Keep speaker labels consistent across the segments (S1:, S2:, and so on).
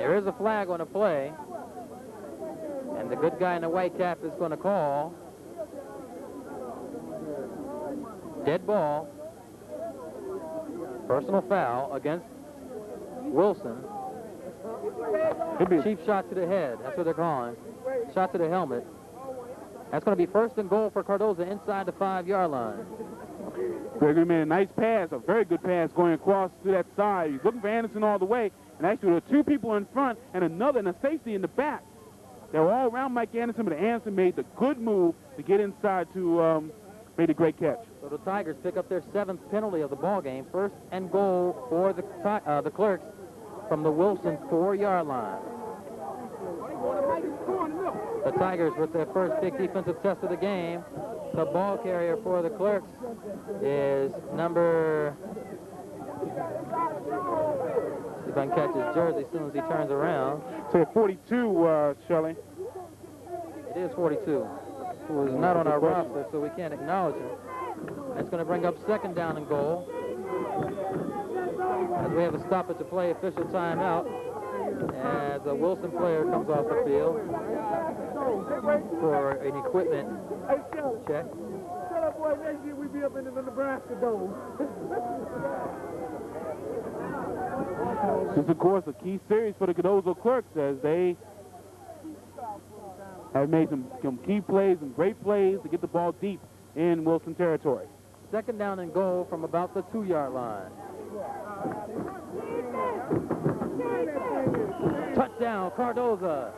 S1: There is a flag on the play. And the good guy in the white cap is going to call. Dead ball. Personal foul against Wilson. Cheap shot to the head. That's what they're calling. Shot to the helmet. That's going to be first and goal for Cardozo inside the 5-yard line.
S2: Gregory made a nice pass, a very good pass going across to that side. He's looking for Anderson all the way. And actually there were 2 people in front and a safety in the back. They were all around Mike Anderson, but Anderson made the good move to get inside to made a great catch.
S1: So the Tigers pick up their 7th penalty of the ball game. First and goal for the Clerks from the Wilson 4-yard line. The Tigers with their first big defensive test of the game. The ball carrier for the Clerks is number... See if I can catch his jersey as soon as he turns around.
S2: So 42, Shelley.
S1: It is 42. Who is not on our roster, so we can't acknowledge him. That's going to bring up second down and goal. As we have a stoppage to play, official timeout. As a Wilson player comes off the field for an equipment check.
S3: Shut up, boy. Next year we be up in the Nebraska Dome.
S2: This is, of course, a key series for the Cardozo Clerks as they have made some key plays and great plays to get the ball deep in Wilson territory.
S1: Second down and goal from about the 2-yard line. Touchdown, Cardozo.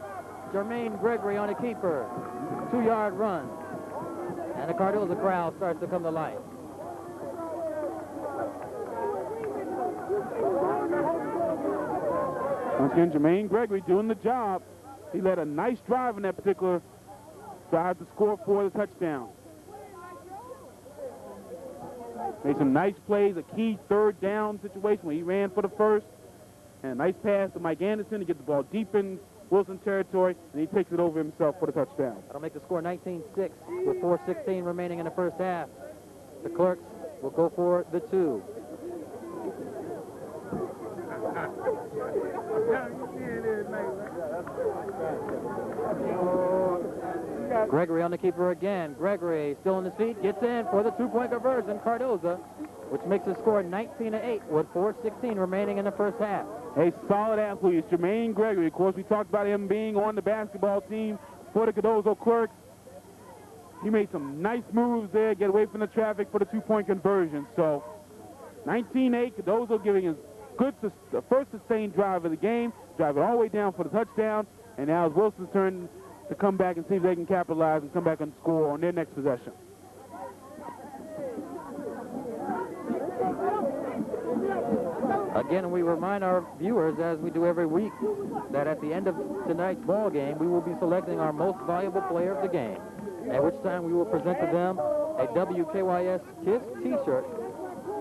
S1: Jermaine Gregory on a keeper. 2-yard run. And the Cardozo crowd starts to come to life.
S2: Once again, Jermaine Gregory doing the job. He led a nice drive in that particular drive to score for the touchdown. Made some nice plays, a key third down situation where he ran for the first. And a nice pass to Mike Anderson to get the ball deep in Wilson territory, and he takes it over himself for the touchdown.
S1: That'll make the score 19-6 with 4:16 remaining in the first half. The Clerks will go for the 2. Gregory on the keeper again. Gregory still on his feet, gets in for the 2-point conversion. Cardozo, which makes the score 19-8 with 4:16 remaining in the first half.
S2: A solid athlete is Jermaine Gregory. Of course, we talked about him being on the basketball team for the Cardozo Clerks. He made some nice moves there, get away from the traffic for the 2-point conversion. So 19-8, Cardozo giving his the first sustained drive of the game, driving all the way down for the touchdown, and now it's Wilson's turn to come back and see if they can capitalize and come back and score on their next possession.
S1: Again, we remind our viewers, as we do every week, that at the end of tonight's ball game, we will be selecting our most valuable player of the game, at which time we will present to them a WKYS KISS t-shirt,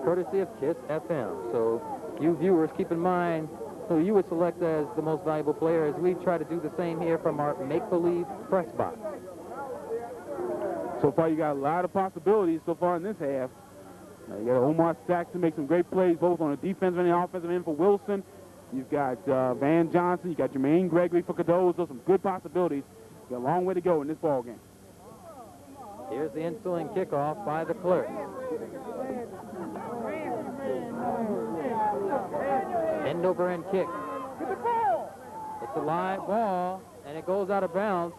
S1: courtesy of KISS FM. So you viewers, keep in mind who you would select as the most valuable player, as we try to do the same here from our make-believe press box.
S2: So far, you got a lot of possibilities so far in this half. You got Omar Saxon make some great plays, both on the defensive and the offensive end for Wilson. You've got Van Johnson. You got Jermaine Gregory for Cardozo. Some good possibilities. You got a long way to go in this ball game.
S1: Here's the ensuing kickoff by the Clerks. End over end kick. It's a live ball, and it goes out of bounds.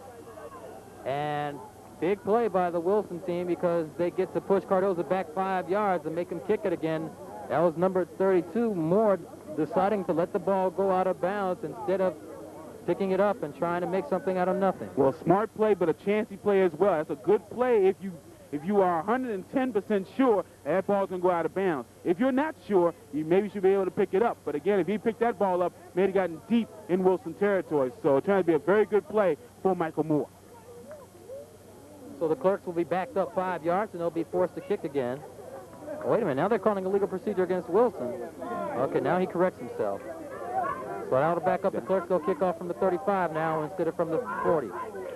S1: And big play by the Wilson team because they get to push Cardozo back 5 yards and make him kick it again. That was number 32, Moore, deciding to let the ball go out of bounds instead of picking it up and trying to make something out of nothing.
S2: Well, smart play, but a chancy play as well. That's a good play if you are 110% sure that ball's going to go out of bounds. If you're not sure, you maybe should be able to pick it up. But again, if he picked that ball up, maybe gotten deep in Wilson territory. So it's trying to be a very good play for Michael Moore.
S1: So the Clerks will be backed up 5 yards, and they'll be forced to kick again. Oh, wait a minute. Now they're calling a legal procedure against Wilson. Okay, now he corrects himself. So now to back up the Clerks, they'll kick off from the 35 now instead of from the 40.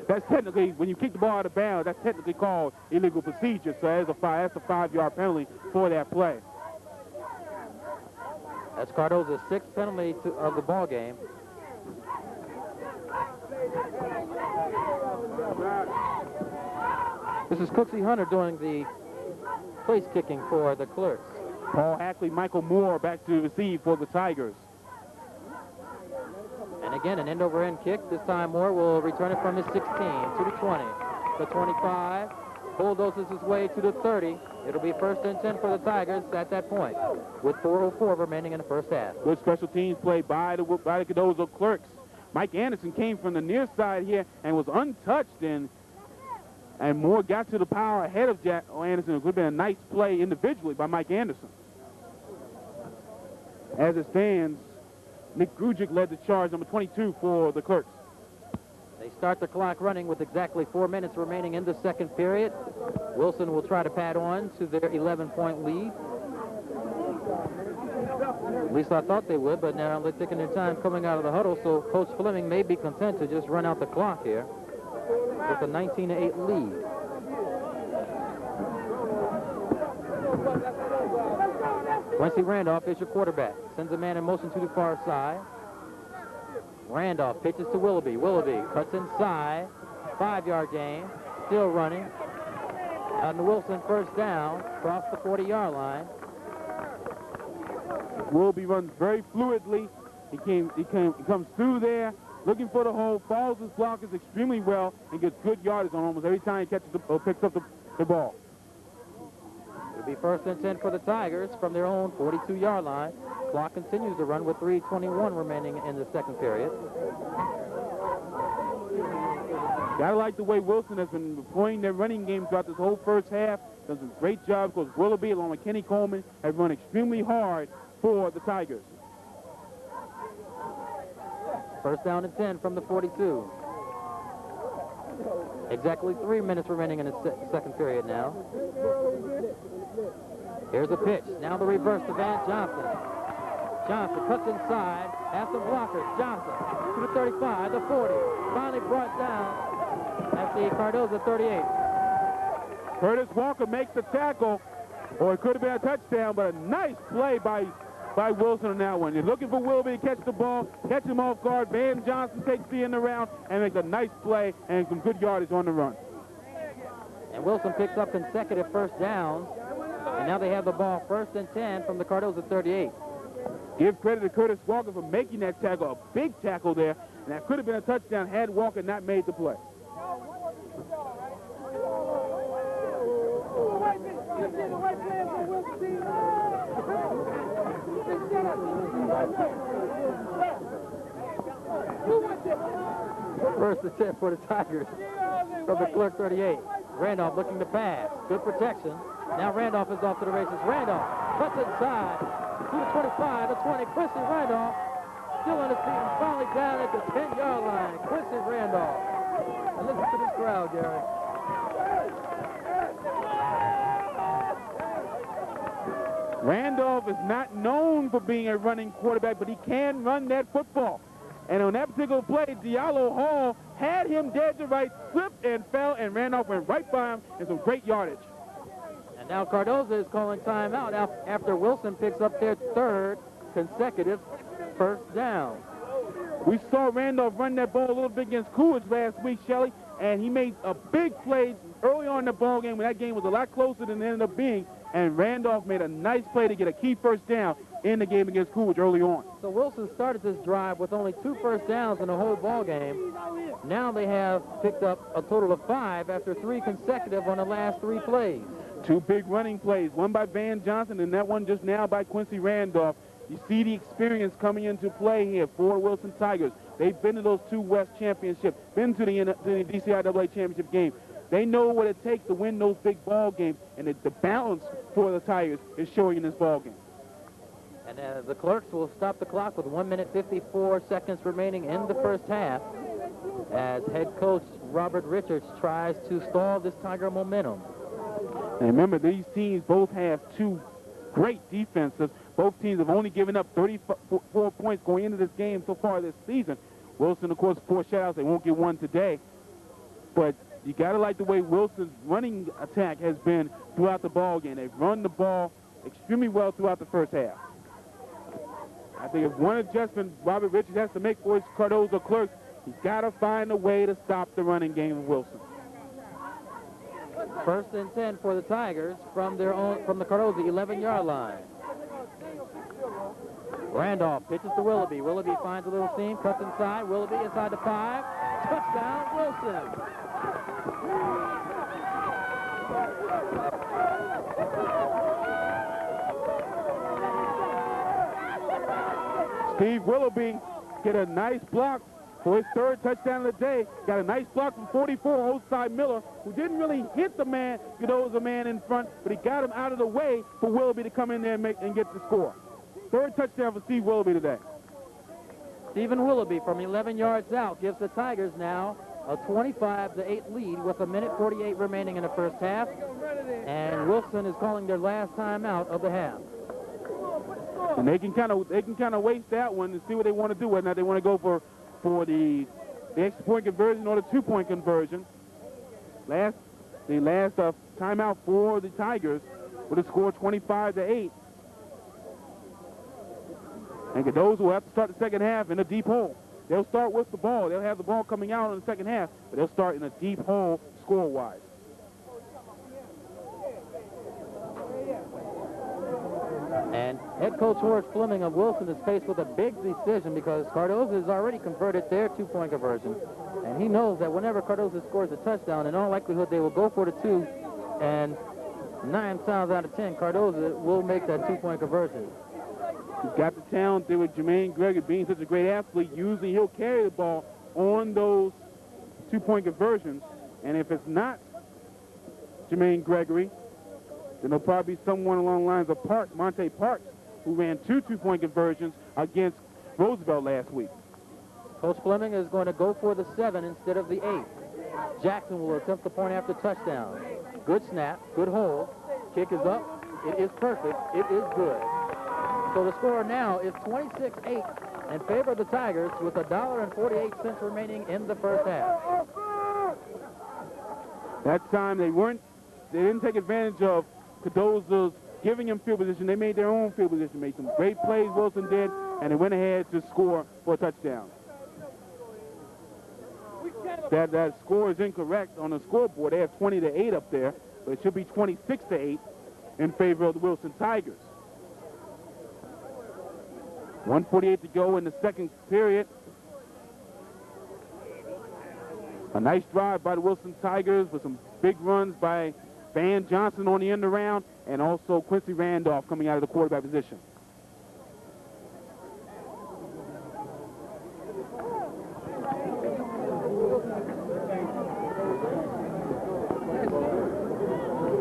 S2: That's technically, when you kick the ball out of bounds, that's technically called illegal procedure. So that's a 5-yard penalty for that play.
S1: That's Cardozo's 6th penalty of the ball game. This is Cooksey Hunter doing the place kicking for the Clerks.
S2: Paul Hackley, Michael Moore back to receive for the Tigers.
S1: And again, an end-over-end kick. This time Moore will return it from his 16 to the 20. The 25 bulldozes his way to the 30. It'll be 1st and 10 for the Tigers at that point, with 4:04 remaining in the first half.
S2: Good special teams play by the Cardozo Clerks. Mike Anderson came from the near side here and was untouched, and Moore got to the power ahead of Jack Anderson. It could have been a nice play individually by Mike Anderson. As it stands, Nick Grujic led the charge, number 22 for the Clerks.
S1: They start the clock running with exactly 4 minutes remaining in the second period. Wilson will try to pad on to their 11-point lead. At least I thought they would, but now they're taking their time coming out of the huddle, so Coach Fleming may be content to just run out the clock here with a 19-8 lead. Quincy Randolph is your quarterback. Sends a man in motion to the far side. Randolph pitches to Willoughby. Willoughby cuts inside. 5-yard gain. Still running. On the Wilson, first down. Across the 40-yard line.
S2: Willoughby runs very fluidly. He comes through there, looking for the hole, follows his blockers extremely well, and gets good yardage on almost every time he catches picks up the ball.
S1: It'll be 1st and 10 for the Tigers from their own 42-yard line. Clock continues to run with 3:21 remaining in the second period.
S2: Gotta like the way Wilson has been deploying their running game throughout this whole first half. Does a great job because Willoughby, along with Kenny Coleman, have run extremely hard for the Tigers.
S1: 1st down and 10 from the 42. Exactly 3 minutes remaining in the second period now. Here's a pitch. Now the reverse to Van Johnson. Johnson cuts inside. Has some blockers. Johnson to the 35, the 40. Finally brought down at the Cardozo 38.
S2: Curtis Walker makes the tackle, or it could have been a touchdown, but a nice play by Wilson on that one. You're looking for Willoughby to catch the ball, catch him off guard. Van Johnson takes the end around and makes a nice play and some good yardage on the run.
S1: And Wilson picks up consecutive first downs, and now they have the ball 1st and 10 from the Cardozo 38.
S2: Give credit to Curtis Walker for making that tackle, a big tackle there, and that could have been a touchdown had Walker not made the play.
S1: First and 10 for the Tigers from the Clerk 38. Randolph looking to pass. Good protection. Now Randolph is off to the races. Randolph cuts inside to the 25, the 20. Quincy Randolph still on his feet and finally down at the 10-yard line. Quincy Randolph. And listen to this crowd, Gary.
S2: Randolph is not known for being a running quarterback, but he can run that football. And on that particular play, Diallo Hall had him dead to right, slipped and fell, and Randolph went right by him and some great yardage.
S1: And now Cardozo is calling timeout after Wilson picks up their 3rd consecutive first down.
S2: We saw Randolph run that ball a little bit against Coolidge last week, Shelley, and he made a big play early on in the ball game when that game was a lot closer than it ended up being, and Randolph made a nice play to get a key first down in the game against Coolidge early on.
S1: So Wilson started this drive with only 2 first downs in the whole ball game. Now they have picked up a total of 5 after 3 consecutive on the last 3 plays.
S2: 2 big running plays, one by Van Johnson and that one just now by Quincy Randolph. You see the experience coming into play here for the Wilson Tigers. They've been to those 2 West championships, been to the DCIAA championship game. They know what it takes to win those big ball games, and the balance for the Tigers is showing in this ball game.
S1: And the Clerks will stop the clock with 1 minute 54 seconds remaining in the first half as head coach Robert Richards tries to stall this Tiger momentum.
S2: And remember, these teams both have 2 great defenses. Both teams have only given up 34 points going into this game so far this season. Wilson, of course, 4 shutouts. They won't get one today. But you got to like the way Wilson's running attack has been throughout the ball game. They've run the ball extremely well throughout the first half. I think if one adjustment Robert Richards has to make for his Cardozo Clerks, he's got to find a way to stop the running game of Wilson.
S1: 1st and 10 for the Tigers from the Cardozo 11-yard line. Randolph pitches to Willoughby. Willoughby finds a little seam, cuts inside. Willoughby inside the 5. Touchdown, Wilson.
S2: Steve Willoughby get a nice block for his 3rd touchdown of the day. Got a nice block from 44, Osai Miller, who didn't really hit the man, Cardozo man in front, but he got him out of the way for Willoughby to come in there and get the score. 3rd touchdown for Steve Willoughby today.
S1: Stephen Willoughby from 11 yards out gives the Tigers now a 25-8 lead with 1:48 remaining in the first half. And Wilson is calling their last timeout of the half.
S2: And they can kind of waste that one and see what they want to do. Whether or not they want to go for the extra point conversion or the 2-point conversion. The last timeout for the Tigers with a score 25-8. And Cardozo will have to start the second half in a deep hole. They'll start with the ball. They'll have the ball coming out in the second half, but they'll start in a deep hole score-wise.
S1: And head coach Horace Fleming of Wilson is faced with a big decision because Cardozo has already converted their 2-point conversion. And he knows that whenever Cardozo scores a touchdown, in all likelihood they will go for the 2. And 9 times out of 10, Cardozo will make that 2-point conversion.
S2: He's got the talent there with Jermaine Gregory being such a great athlete. Usually he'll carry the ball on those 2-point conversions. And if it's not Jermaine Gregory, then there'll probably be someone along the lines of Monte Parks, who ran 2 2-point conversions against Roosevelt last week.
S1: Coach Fleming is going to go for the 7 instead of the 8. Jackson will attempt the point after touchdown. Good snap, good hold. Kick is up. It is perfect. It is good. So the score now is 26-8 in favor of the Tigers with $1.48 remaining in the first half.
S2: That time they didn't take advantage of Cardozo's giving him field position. They made their own field position, made some great plays, Wilson did, and they went ahead to score for a touchdown. That score is incorrect on the scoreboard. They have 20-8 up there, but it should be 26-8 in favor of the Wilson Tigers. 1:48 to go in the second period. A nice drive by the Wilson Tigers with some big runs by Van Johnson on the end around and also Quincy Randolph coming out of the quarterback position.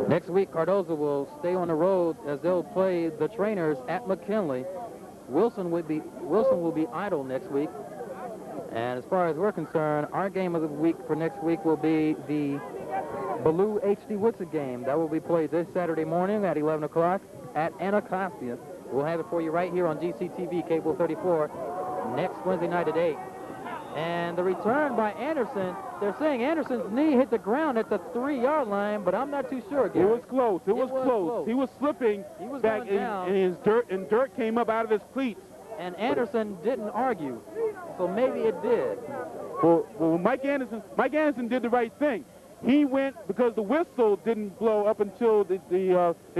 S1: Next week, Cardozo will stay on the road as they'll play the Trainers at McKinley. Wilson will be idle next week. And as far as we're concerned, our game of the week for next week will be the Ballou H.D. Woodson game. That will be played this Saturday morning at 11 o'clock at Anacostia. We'll have it for you right here on GCTV, Cable 34, next Wednesday night at 8. And the return by Anderson, they're saying Anderson's knee hit the ground at the 3-yard line, but I'm not too sure, Gary.
S2: It was close. It was close. He was slipping back, and dirt came up out of his cleats.
S1: And Anderson didn't argue, so maybe it did.
S2: Well, Mike Anderson did the right thing. He went because the whistle didn't blow up until they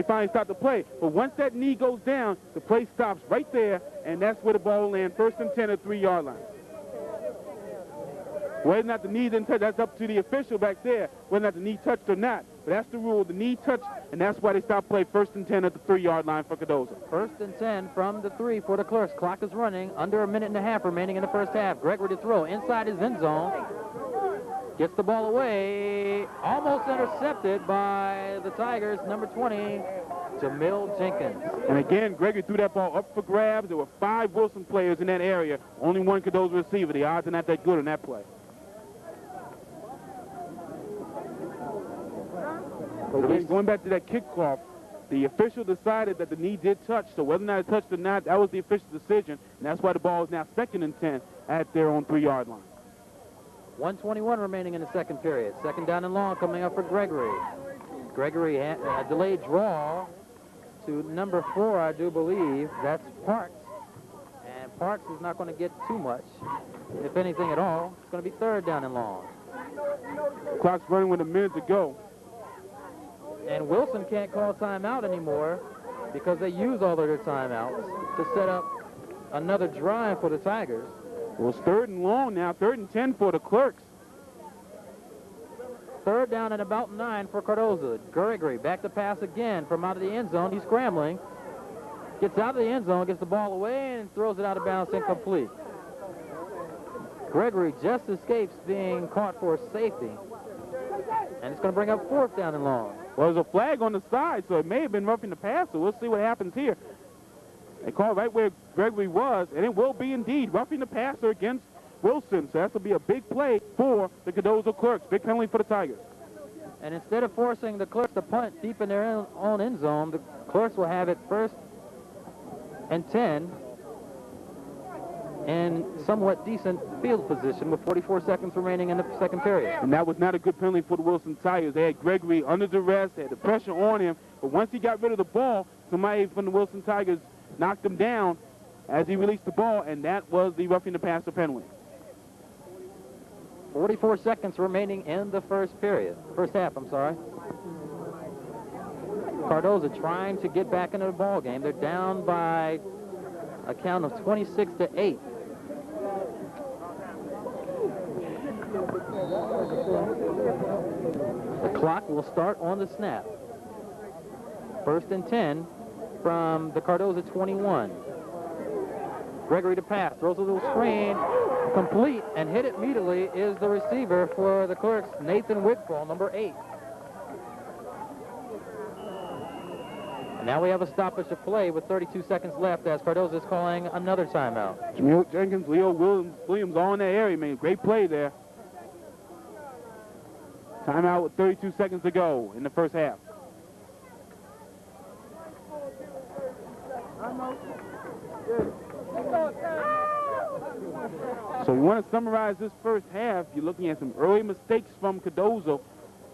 S2: finally stopped the play. But once that knee goes down, the play stops right there, and that's where the ball lands. 1st and 10 at 3-yard line. Whether or not the knee didn't touch, that's up to the official back there, whether or not the knee touched or not. But that's the rule. The knee touched, and that's why they stopped play 1st and 10 at the 3-yard line for Cardozo.
S1: 1st and 10 from the 3 for the Clerks. Clock is running. Under a minute and a half remaining in the first half. Gregory to throw inside his end zone. Gets the ball away. Almost intercepted by the Tigers, number 20, Jamil Jenkins.
S2: And again, Gregory threw that ball up for grabs. There were 5 Wilson players in that area. Only one Cardozo receiver. The odds are not that good on that play. Going back to that kickoff, the official decided that the knee did touch, so whether or not it touched or not, that was the official decision, and that's why the ball is now 2nd and 10 at their own 3-yard line.
S1: 1:21 remaining in the second period. 2nd down and long coming up for Gregory. Gregory, a delayed draw to number 4, I do believe. That's Parks. Parks is not going to get too much, if anything at all. It's going to be 3rd down and long.
S2: Clock's running with a minute to go.
S1: And Wilson can't call timeout anymore because they use all of their timeouts to set up another drive for the Tigers.
S2: Well, it's 3rd and long now, 3rd and 10 for the Clerks.
S1: 3rd down and about 9 for Cardozo. Gregory back to pass again from out of the end zone. He's scrambling. Gets out of the end zone, gets the ball away, and throws it out of bounds, incomplete. Gregory just escapes being caught for safety. And it's going to bring up 4th down and long.
S2: Well, there's a flag on the side, so it may have been roughing the passer. We'll see what happens here. They call right where Gregory was, and it will be indeed roughing the passer against Wilson. So that will be a big play for the Cardozo Clerks. Big penalty for the Tigers.
S1: And instead of forcing the Clerks to punt deep in their own end zone, the Clerks will have it 1st and 10 in somewhat decent field position with 44 seconds remaining in the 2nd period.
S2: And that was not a good penalty for the Wilson Tigers. They had Gregory under duress, they had the pressure on him, but once he got rid of the ball, somebody from the Wilson Tigers knocked him down as he released the ball, and that was the roughing the passer penalty.
S1: 44 seconds remaining in the first half, I'm sorry. Cardozo trying to get back into the ball game. They're down by a count of 26-8. The clock will start on the snap. 1st and 10 from the Cardozo 21. Gregory to pass, throws a little screen, complete, and hit it immediately is the receiver for the Clerks, Nathan Wigfall, number 8. And now we have a stoppage of play with 32 seconds left as Cardozo is calling another timeout.
S2: Jamil Jenkins, Leo Williams all in that area, man. Great play there. Timeout with 32 seconds to go in the first half. So we want to summarize this first half. You're looking at some early mistakes from Cardozo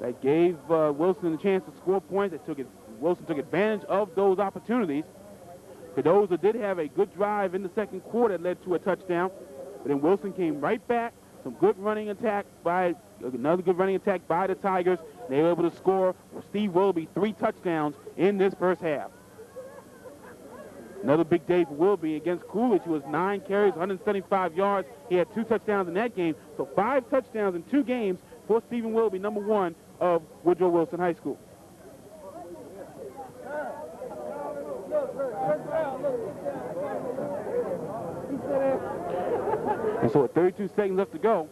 S2: that gave Wilson a chance to score points. Wilson took advantage of those opportunities. Cardozo did have a good drive in the 2nd quarter that led to a touchdown, but then Wilson came right back. Another good running attack by the Tigers. They were able to score Steve Willoughby 3 touchdowns in this first half. Another big day for Willoughby against Coolidge, who was 9 carries, 175 yards. He had 2 touchdowns in that game. So 5 touchdowns in 2 games for Stephen Willoughby, number 1 of Woodrow Wilson High School. And so with 32 seconds left to go,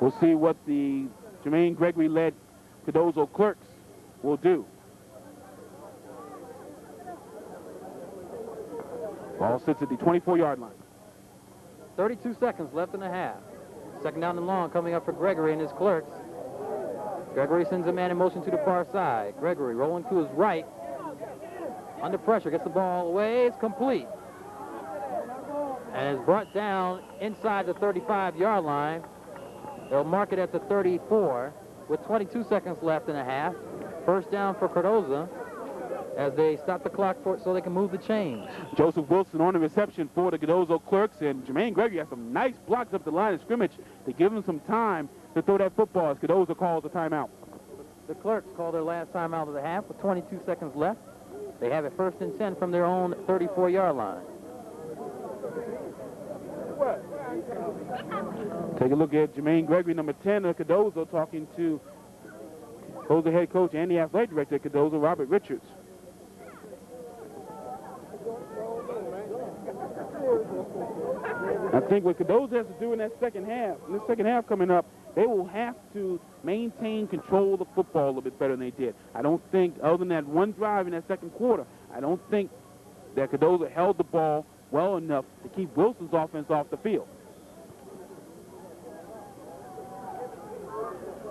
S2: we'll see what the Jermaine Gregory-led Cardozo Clerks will do. Ball sits at the 24-yard line.
S1: 32 seconds left in the half. 2nd down and long coming up for Gregory and his Clerks. Gregory sends a man in motion to the far side. Gregory rolling to his right. Under pressure, gets the ball away. It's complete. And is brought down inside the 35-yard line. They'll mark it at the 34 with 22 seconds left in the half. 1st down for Cardozo as they stop the clock so they can move the chains.
S2: Joseph Wilson on the reception for the Cardozo Clerks, and Jermaine Gregory has some nice blocks up the line of scrimmage to give him some time to throw that football as Cardozo calls a timeout.
S1: The Clerks call their last timeout of the half with 22 seconds left. They have it 1st and 10 from their own 34-yard line.
S2: Take a look at Jermaine Gregory, number 10 of Cardozo, talking to Cardozo head coach and the athletic director at Cardozo, Robert Richards. I think what Cardozo has to do in that second half, coming up, they will have to maintain control of the football a little bit better than they did. I don't think, other than that one drive in that 2nd quarter, I don't think that Cardozo held the ball well enough to keep Wilson's offense off the field.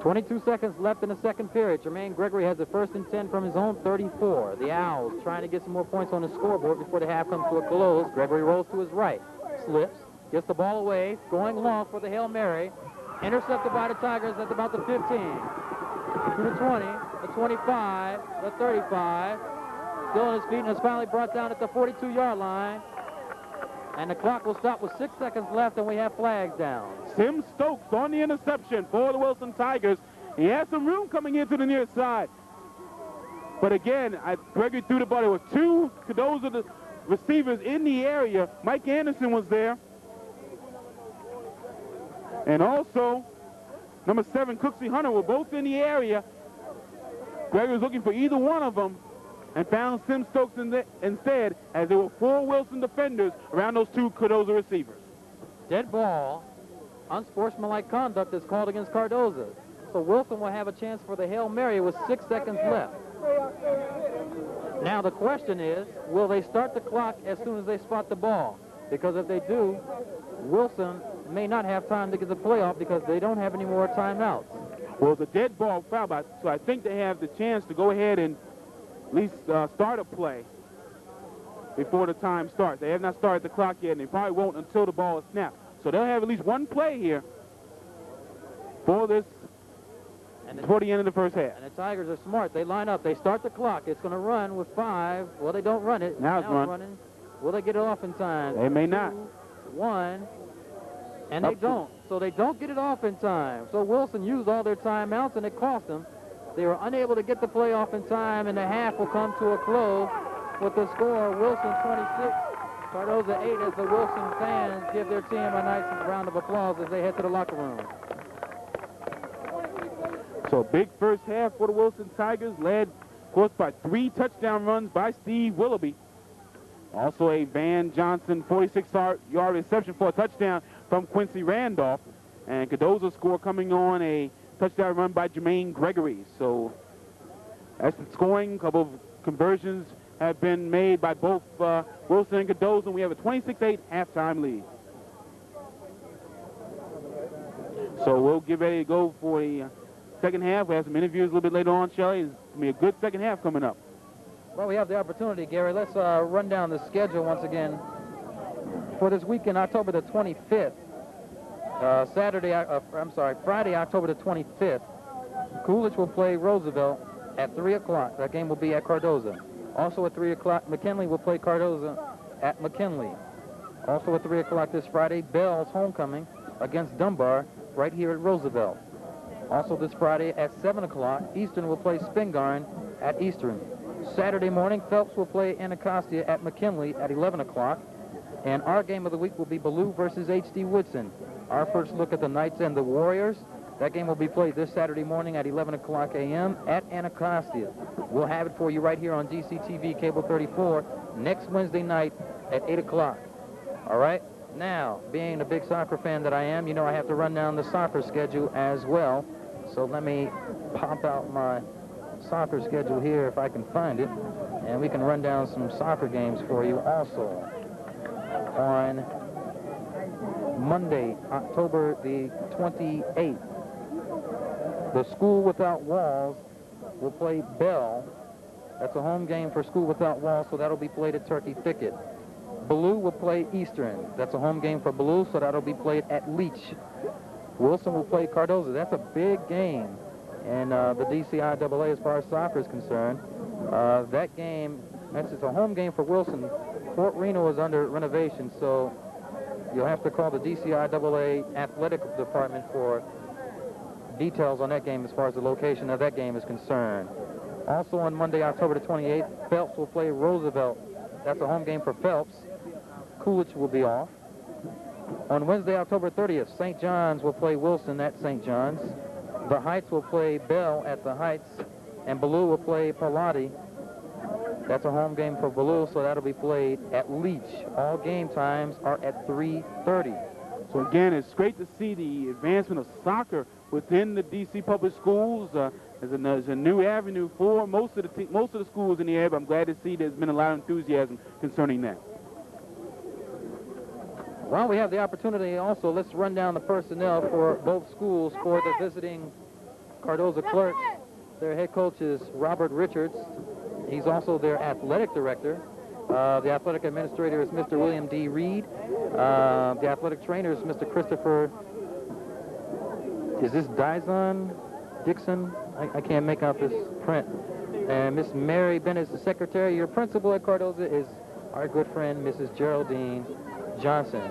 S1: 22 seconds left in the 2nd period. Jermaine Gregory has it 1st and 10 from his own 34. The Owls trying to get some more points on the scoreboard before the half comes to a close. Gregory rolls to his right, slips, gets the ball away, going long for the Hail Mary. Intercepted by the Tigers at about the 15, to the 20, the 25, the 35, Still on his feet and is finally brought down at the 42-yard line. And the clock will stop with 6 seconds left, and we have flags down.
S2: Tim Stokes on the interception for the Wilson Tigers. He has some room coming into the near side. But again, Gregory threw the ball. There were two Cardozo receivers in the area. Mike Anderson was there. And also, number 7, Cooksey Hunter were both in the area. Gregory was looking for either one of them and found Tim Stokes instead, as there were 4 Wilson defenders around those 2 Cardozo receivers.
S1: Dead ball, unsportsmanlike conduct is called against Cardozo. So Wilson will have a chance for the Hail Mary with 6 seconds left. Now the question is, will they start the clock as soon as they spot the ball? Because if they do, Wilson may not have time to get the play off because they don't have any more timeouts.
S2: Well, it's a dead ball foul, so I think they have the chance to go ahead and at least start a play before the time starts. They have not started the clock yet, and they probably won't until the ball is snapped. So they'll have at least one play here for this, before the end of the first half.
S1: And the Tigers are smart. They line up. They start the clock. It's going to run with 5. Well, they don't run it.
S2: Now it's
S1: running. Will they get it off in time?
S2: They may not.
S1: 2, 1, and they don't. So they don't get it off in time. So Wilson used all their timeouts, and it cost them. They were unable to get the play off in time, and the half will come to a close with the score Wilson 26, Cardozo 8, as the Wilson fans give their team a nice round of applause as they head to the locker room.
S2: So a big first half for the Wilson Tigers, led, of course, by 3 touchdown runs by Steve Willoughby. Also a Van Johnson 46-yard reception for a touchdown from Quincy Randolph. And Cardozo score coming on a touchdown run by Jermaine Gregory. So that's the scoring. A couple of conversions have been made by both Wilson and Cardozo, and we have a 26-8 halftime lead. So we'll get ready to go for the second half. We have some interviews a little bit later on, Shelley. It's going to be a good second half coming up.
S1: Well, we have the opportunity, Gary. Let's run down the schedule once again. For this weekend, October the 25th, Friday, October the 25th, Coolidge will play Roosevelt at 3 o'clock. That game will be at Cardozo. Also at 3 o'clock, McKinley will play Cardozo at McKinley. Also at 3 o'clock this Friday, Bell's homecoming against Dunbar right here at Roosevelt. Also this Friday at 7 o'clock, Eastern will play Spingarn at Eastern. Saturday morning, Phelps will play Anacostia at McKinley at 11 o'clock. And our game of the week will be Ballou versus H.D. Woodson. Our first look at the Knights and the Warriors. That game will be played this Saturday morning at 11 o'clock a.m. at Anacostia. We'll have it for you right here on GCTV Cable 34 next Wednesday night at 8 o'clock. All right? Now, being the big soccer fan that I am, you know I have to run down the soccer schedule as well. So let me pop out my soccer schedule here if I can find it. And we can run down some soccer games for you also. On Monday, October the 28th, the School Without Walls will play Bell. That's a home game for School Without Walls, so that'll be played at Turkey Thicket. Ballou will play Eastern. That's a home game for Ballou, so that'll be played at Leach. Wilson will play Cardozo. That's a big game in the DCIAA as far as soccer is concerned. That game, it's a home game for Wilson. Fort Reno is under renovation, so you'll have to call the DCIAA athletic department for details on that game as far as the location of that game is concerned. Also on Monday, October the 28th, Phelps will play Roosevelt. That's a home game for Phelps. Coolidge will be off. On Wednesday, October 30th, St. John's will play Wilson at St. John's. The Heights will play Bell at the Heights, and Ballou will play Pallotti. That's a home game for Ballou, so that'll be played at Leach. All game times are at 3:30.
S2: So again, it's great to see the advancement of soccer within the D.C. public schools. There's a new avenue for most of the schools in the area, but I'm glad to see there's been a lot of enthusiasm concerning that.
S1: Well, we have the opportunity also. Let's run down the personnel for both schools for the visiting Cardozo Clerks. Their head coach is Robert Richards. He's also their athletic director. The athletic administrator is Mr. William D. Reed. The athletic trainer is Mr. Christopher. Is this Dixon? I can't make out this print. And Miss Mary Bennett is the secretary. Your principal at Cardozo is our good friend, Mrs. Geraldine Johnson.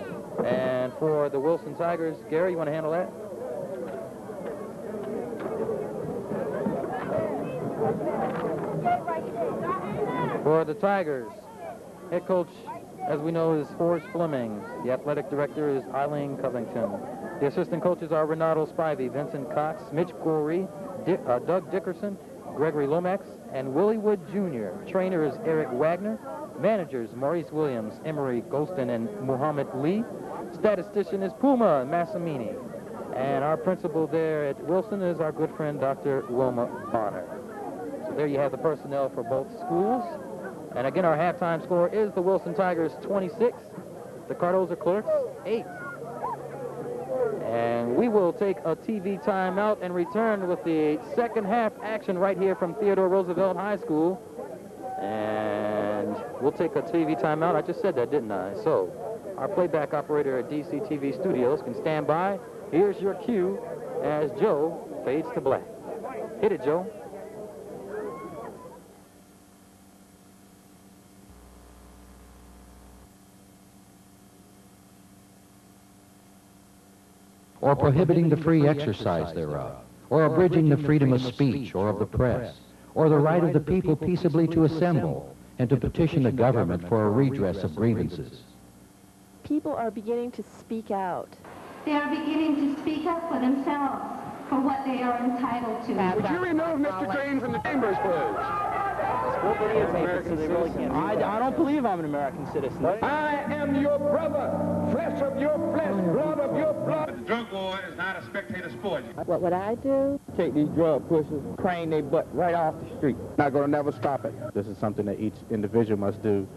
S1: And for the Wilson Tigers, Gary, you want to handle that? For the Tigers, head coach, as we know, is Forrest Fleming. The athletic director is Eileen Covington. The assistant coaches are Renato Spivey, Vincent Cox, Mitch Gorey, Doug Dickerson, Gregory Lomax, and Willie Wood Jr. Trainer is Eric Wagner. Managers, Maurice Williams, Emery Golston, and Muhammad Lee. Statistician is Puma Massimini. And our principal there at Wilson is our good friend, Dr. Wilma Bonner. So there you have the personnel for both schools. And again, our halftime score is the Wilson Tigers 26, the Cardozo Clerks 8. And we will take a TV timeout and return with the second half action right here from Theodore Roosevelt High School. And we'll take a TV timeout. I just said that, didn't I? So our playback operator at DCTV Studios can stand by. Here's your cue as Joe fades to black. Hit it, Joe.
S4: Or prohibiting the free exercise thereof, or abridging the freedom of speech or of the press, or the right of the people peaceably to assemble and to petition the government for a redress of grievances.
S5: People are beginning to speak out.
S6: They are beginning to speak up for themselves, for what they are entitled to.
S3: Would you remove Mr. Green from the chambers, please?
S7: I don't believe I'm an American citizen.
S3: I am your brother, flesh of your flesh, blood of your blood.
S8: The drug war is not a spectator sport.
S5: What would I do?
S7: Take these drug pushers, crane their butt right off the street.
S2: Not going to never stop it. This is something that each individual must do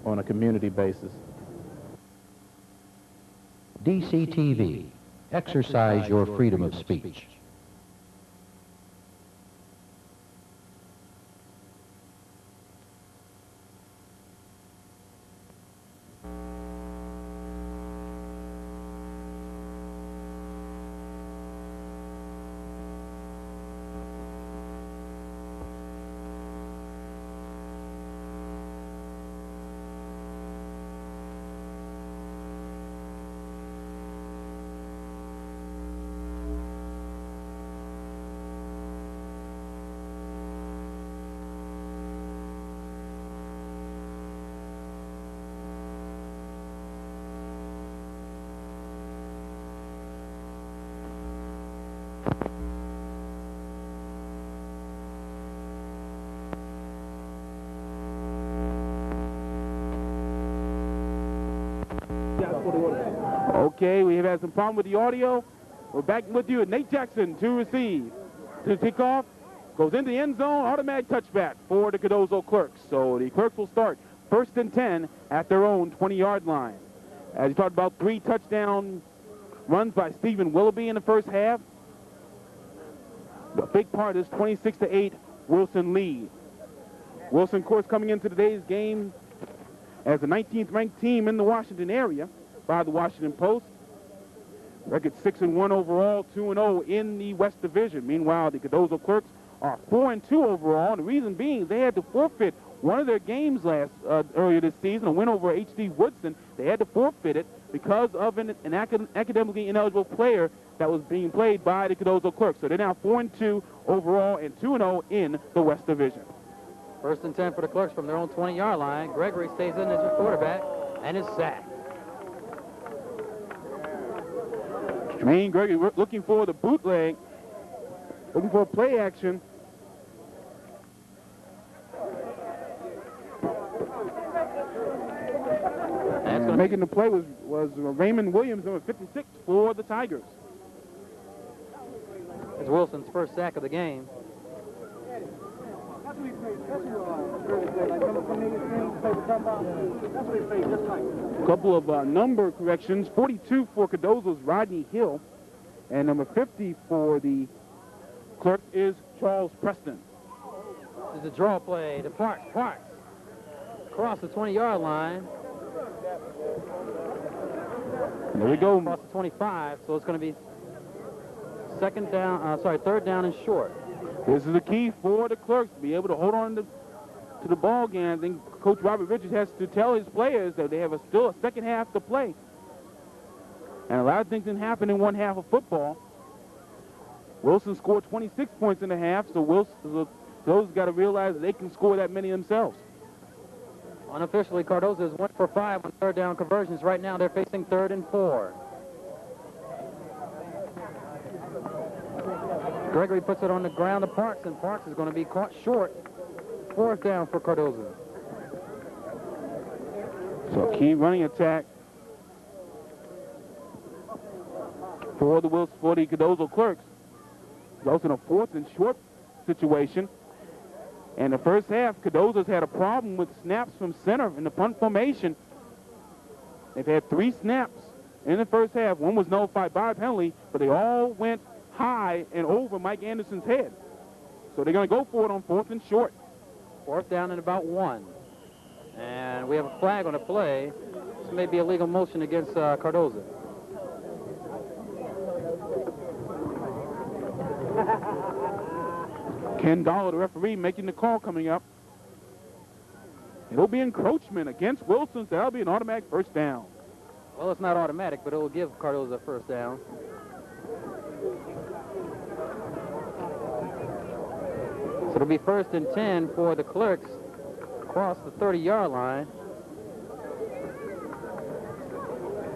S2: on a community basis.
S4: DCTV, exercise your freedom of speech.
S2: Okay, we have had some problem with the audio. We're back with you. Nate Jackson to receive. To kick off, goes into the end zone, automatic touchback for the Cardozo Clerks. So the Clerks will start 1st and 10 at their own 20-yard line. As you talked about, 3 touchdown runs by Stephen Willoughby in the first half. The big part is 26-8 Wilson lead. Wilson, of course, coming into today's game as the 19th ranked team in the Washington area by the Washington Post. Record 6-1 overall, 2-0 in the West Division. Meanwhile, the Cardozo Clerks are 4-2 overall, and the reason being they had to forfeit one of their games earlier this season, a win over H.D. Woodson. They had to forfeit it because of an academically ineligible player that was being played by the Cardozo Clerks. So they're now 4-2 overall and 2-0 in the West Division.
S1: 1st and 10 for the Clerks from their own 20-yard line. Gregory stays in as your quarterback and is sacked.
S2: Jermaine Gregory looking for the bootleg, looking for a play action. And making the play was Raymond Williams, number 56, for the Tigers.
S1: It's Wilson's first sack of the game.
S2: A couple of number corrections. 42 for Cardozo's Rodney Hill, and number 50 for the Clerk is Charles Preston.
S1: This is a draw play to Parks. Parks across the 20-yard line.
S2: There we go.
S1: Across the 25, so it's going to be third down and short.
S2: This is the key for the Clerks to be able to hold on to the ball game. I think Coach Robert Richards has to tell his players that they have still a second half to play. And a lot of things can happen in one half of football. Wilson scored 26 points in the half, so those got to realize that they can score that many themselves.
S1: Unofficially, Cardozo is 1 for 5 on third down conversions. Right now, they're facing 3rd and 4. Gregory puts it on the ground to Parks, and Parks is going to be caught short. 4th down for Cardozo.
S2: So a key running attack for the Cardozo Clerks. Also in a 4th and short situation. And the first half, Cardozo's had a problem with snaps from center in the punt formation. They've had 3 snaps in the first half. One was nullified by a penalty, but they all went high and over Mike Anderson's head. So they're going to go for it on 4th and short.
S1: 4th down and about 1. And we have a flag on the play. This may be a legal motion against Cardozo.
S2: Ken Dollar, the referee, making the call coming up. It'll be encroachment against Wilson, so that'll be an automatic first down.
S1: Well, it's not automatic, but it will give Cardozo a first down. So it'll be 1st and 10 for the Clerks across the 30-yard line.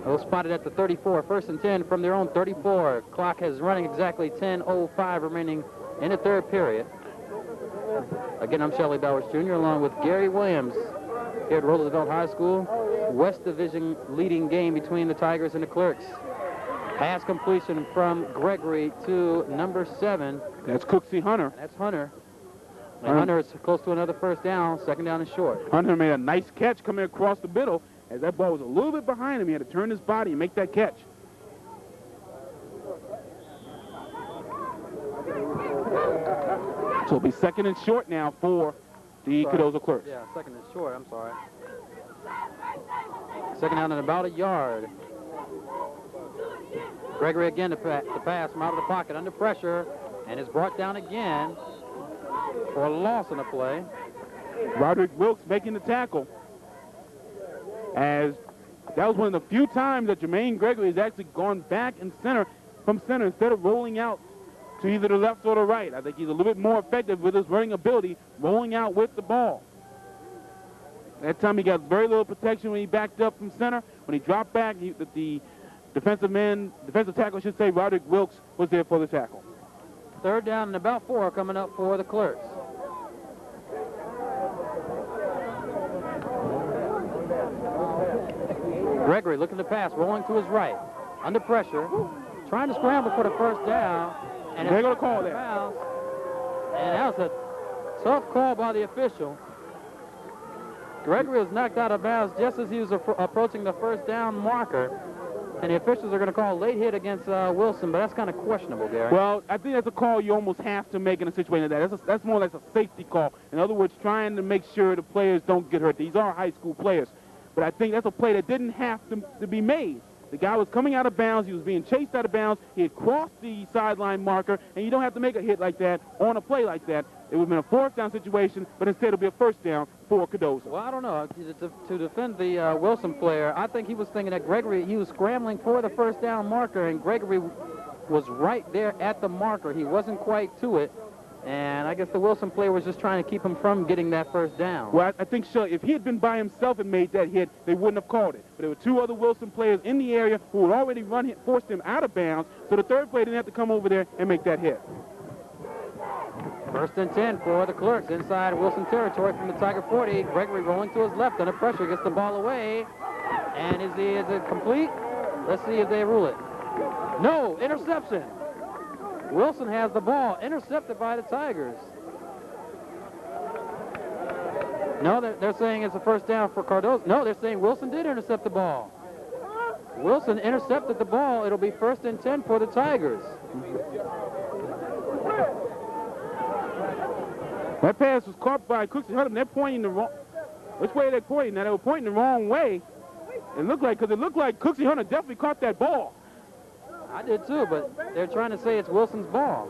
S1: They'll spot it at the 34. 1st and 10 from their own 34. Clock is running exactly 10:05 remaining in the 3rd period. Again, I'm Shelley Bowers Jr. along with Gary Williams here at Roosevelt High School. West Division leading game between the Tigers and the Clerks. Pass completion from Gregory to number 7.
S2: That's Cooksey Hunter.
S1: And that's Hunter. And Hunter is close to another first down. 2nd down and short.
S2: Hunter made a nice catch coming across the middle. As that ball was a little bit behind him, he had to turn his body and make that catch. So it'll be 2nd and short now for the Cardozo Clerks.
S1: Yeah, 2nd and short, I'm sorry. 2nd down and about a yard. Gregory again to pass from out of the pocket under pressure and is brought down again for a loss in the play.
S2: Roderick Wilkes making the tackle. As that was one of the few times that Jermaine Gregory has actually gone back and from center instead of rolling out to either the left or the right. I think he's a little bit more effective with his running ability, rolling out with the ball. That time he got very little protection when he backed up from center. When he dropped back, the defensive tackle, should say, Roderick Wilkes was there for the tackle.
S1: 3rd down and about 4 coming up for the Clerks. Gregory looking to pass, rolling to his right, under pressure, trying to scramble for the first down. And
S2: they're going to call that.
S1: And that was a tough call by the official. Gregory was knocked out of bounds just as he was approaching the first down marker. And the officials are going to call a late hit against Wilson, but that's kind of questionable, Gary.
S2: Well, I think that's a call you almost have to make in a situation like that. That's more like a safety call. In other words, trying to make sure the players don't get hurt. These are high school players. But I think that's a play that didn't have to be made. The guy was coming out of bounds. He was being chased out of bounds. He had crossed the sideline marker, and you don't have to make a hit like that on a play like that. It would have been a 4th down situation, but instead it'll be a 1st down for Cardozo.
S1: Well, I don't know. To defend the Wilson player, I think he was thinking that Gregory, he was scrambling for the first down marker, and Gregory was right there at the marker. He wasn't quite to it. And I guess the Wilson player was just trying to keep him from getting that first down.
S2: Well, I think so. If he had been by himself and made that hit, they wouldn't have called it. But there were 2 other Wilson players in the area who had already forced him out of bounds, so the 3rd player didn't have to come over there and make that hit.
S1: 1st and 10 for the Clerks inside Wilson territory from the Tiger 40. Gregory rolling to his left under pressure, gets the ball away. And is it complete? Let's see if they rule it. No, interception. Wilson has the ball, intercepted by the Tigers. No, they're saying it's a first down for Cardozo. No, they're saying Wilson did intercept the ball. Wilson intercepted the ball. It'll be 1st and 10 for the Tigers.
S2: That pass was caught by Cooksey Hunter. They're pointing the wrong. Which way are they pointing? Now they were pointing the wrong way. It looked like Cooksey Hunter definitely caught that ball.
S1: I did too, but they're trying to say it's Wilson's ball.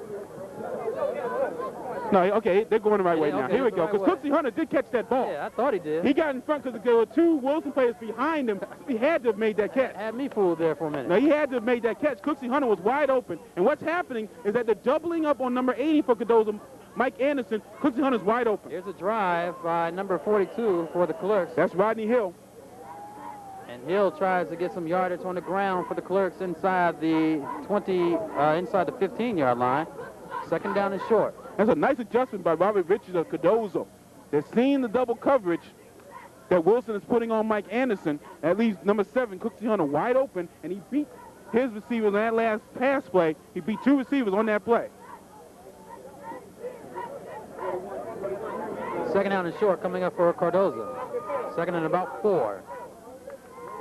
S2: No, okay, they're going the right way now.
S1: Okay,
S2: Here we
S1: the
S2: go,
S1: right
S2: because
S1: way.
S2: Cooksey Hunter did catch that ball.
S1: Yeah, I thought he did.
S2: He got in front because there were two Wilson players behind him. He had to have made that catch.
S1: Had me fooled there for a minute.
S2: No, he had to have made that catch. Cooksey Hunter was wide open. And what's happening is that they're doubling up on number 80 for Cardozo, Mike Anderson. Cooksey Hunter's wide open.
S1: Here's a drive by number 42 for the Clerks.
S2: That's Rodney Hill.
S1: And Hill tries to get some yardage on the ground for the Clerks inside the inside the 15-yard line. Second down and short.
S2: That's a nice adjustment by Robert Richards of Cardozo. They're seeing the double coverage that Wilson is putting on Mike Anderson. At least number 7, Cooksey Hunter, wide open, and he beat his receivers on that last pass play. He beat 2 receivers on that play.
S1: Second down and short coming up for Cardozo. Second and about 4.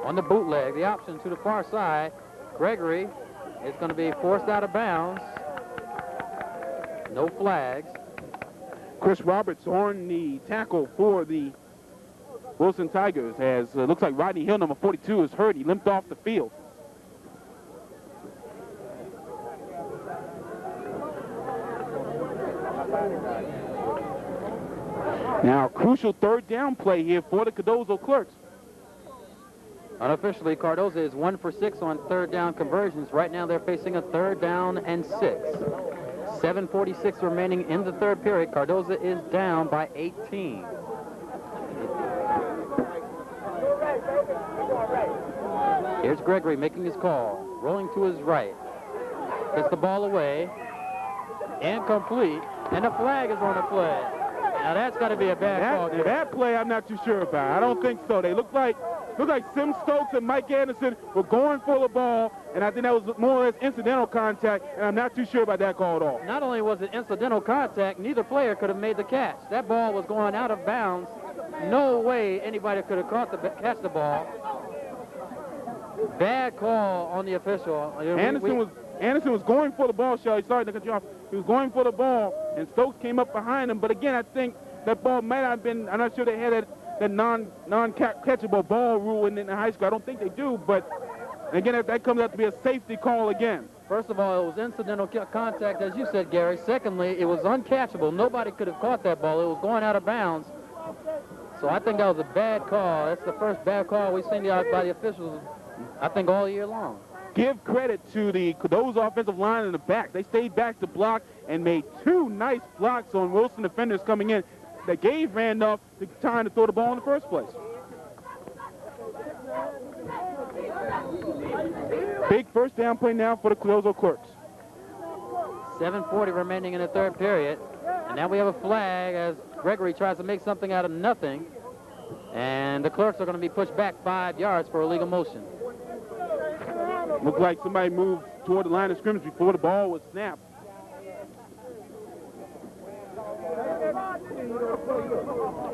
S1: On the bootleg, the option to the far side. Gregory is going to be forced out of bounds. No flags.
S2: Chris Roberts on the tackle for the Wilson Tigers, as looks like Rodney Hill, number 42, is hurt. He limped off the field. Now, crucial third down play here for the Cardozo Clerks.
S1: Unofficially, Cardozo is 1 for 6 on third down conversions. Right now, they're facing a third down and 6. 7:46 remaining in the third period. Cardozo is down by 18. Here's Gregory making his call. Rolling to his right. Gets the ball away. Incomplete. And a flag is on the play. Now that's got to be a bad call.
S2: That play I'm not too sure about. I don't think so. They look like Sim Stokes and Mike Anderson were going for the ball, and I think that was more or less incidental contact, and I'm not too sure about that call at all.
S1: Not only was it incidental contact, neither player could have made the catch. That ball was going out of bounds. No way anybody could have catch the ball. Bad call on the official.
S2: Anderson was going for the ball, Shelly. Sorry to cut you off. He was going for the ball, and Stokes came up behind him. But again, I think that ball might have been, I'm not sure they had that non-catchable ball rule in high school. I don't think they do, but again, that comes out to be a safety call again.
S1: First of all, it was incidental contact, as you said, Gary. Secondly, it was uncatchable. Nobody could have caught that ball. It was going out of bounds. So I think that was a bad call. That's the first bad call we've seen by the officials, I think, all year long.
S2: Give credit to the Cardozo offensive line in the back. They stayed back to block and made 2 nice blocks on Wilson defenders coming in that gave Randolph the time to throw the ball in the first place. Big first down play now for the Cardozo Clerks.
S1: 7:40 remaining in the third period. And now we have a flag as Gregory tries to make something out of nothing. And the Clerks are going to be pushed back 5 yards for illegal motion.
S2: Looked like somebody moved toward the line of scrimmage before the ball was snapped.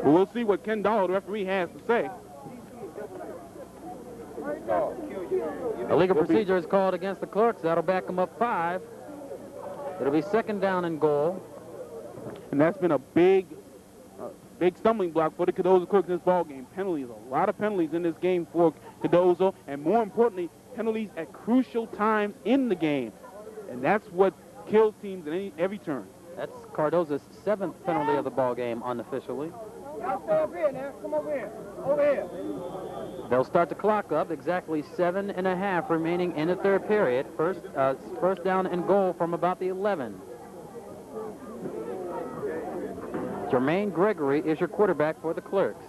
S2: But we'll see what Ken Dollar, the referee, has to say.
S1: Illegal procedure is called against the Clerks. That'll back them up 5. It'll be second down and goal.
S2: And that's been a big stumbling block for the Cardozo Clerks in this ball game. Penalties, a lot of penalties in this game for Cardozo, and more importantly, penalties at crucial times in the game. And that's what kills teams in every turn.
S1: That's Cardozo's 7th penalty of the ball game unofficially.
S3: Y'all stay up here now. Come over here. Over here.
S1: They'll start the clock up. Exactly 7.5 remaining in the third period. First down and goal from about the 11. Jermaine Gregory is your quarterback for the Clerks.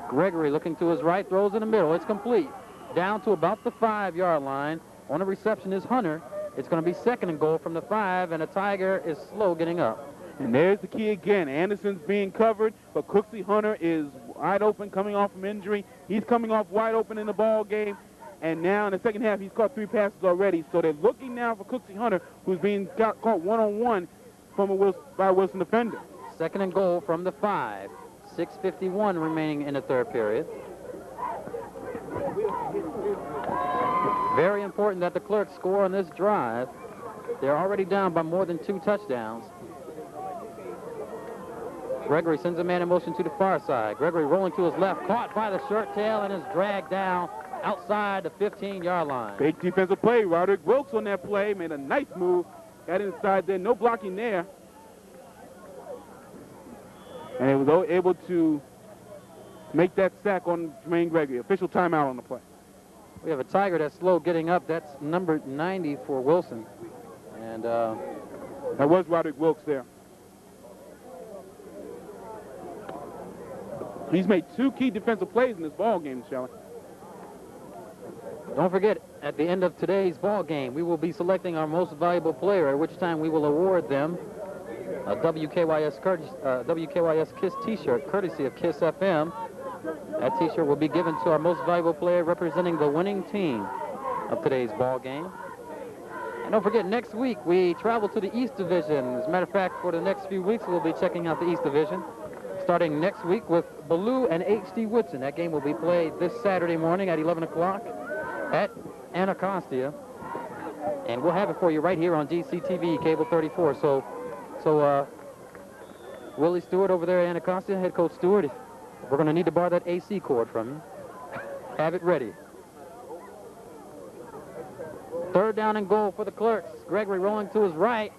S1: Gregory looking to his right, throws in the middle. It's complete. Down to about the 5-yard line. On the reception is Hunter. It's going to be second and goal from the 5, and the Tiger is slow getting up.
S2: And there's the key again. Anderson's being covered, but Cooksey Hunter is wide open, coming off from injury. He's coming off wide open in the ball game. And now in the second half, he's caught 3 passes already. So they're looking now for Cooksey Hunter, who's being caught one-on-one by a Wilson defender.
S1: Second and goal from the 5. 6:51 remaining in the third period. Very important that the Clerks score on this drive. They're already down by more than 2 touchdowns. Gregory sends a man in motion to the far side. Gregory rolling to his left, caught by the shirt tail, and is dragged down outside the 15-yard line.
S2: Big defensive play. Roderick Wilkes on that play made a nice move. Got inside there. No blocking there. And he was able to make that sack on Jermaine Gregory. Official timeout on the play.
S1: We have a Tiger that's slow getting up. That's number 90 for Wilson. And
S2: that was Roderick Wilkes there. He's made 2 key defensive plays in this ball game, Shelley.
S1: Don't forget, at the end of today's ball game, we will be selecting our most valuable player, at which time we will award them a WKYS KISS T-shirt, courtesy of KISS FM. That T-shirt will be given to our most valuable player representing the winning team of today's ball game. And don't forget, next week we travel to the East Division. As a matter of fact, for the next few weeks, we'll be checking out the East Division, starting next week with Ballou and H.D. Woodson. That game will be played this Saturday morning at 11 o'clock at Anacostia. And we'll have it for you right here on GCTV, Cable 34. So Willie Stewart over there at Anacostia, head coach Stewart, we're going to need to borrow that AC cord from you. Have it ready. Third down and goal for the Clerks. Gregory rolling to his right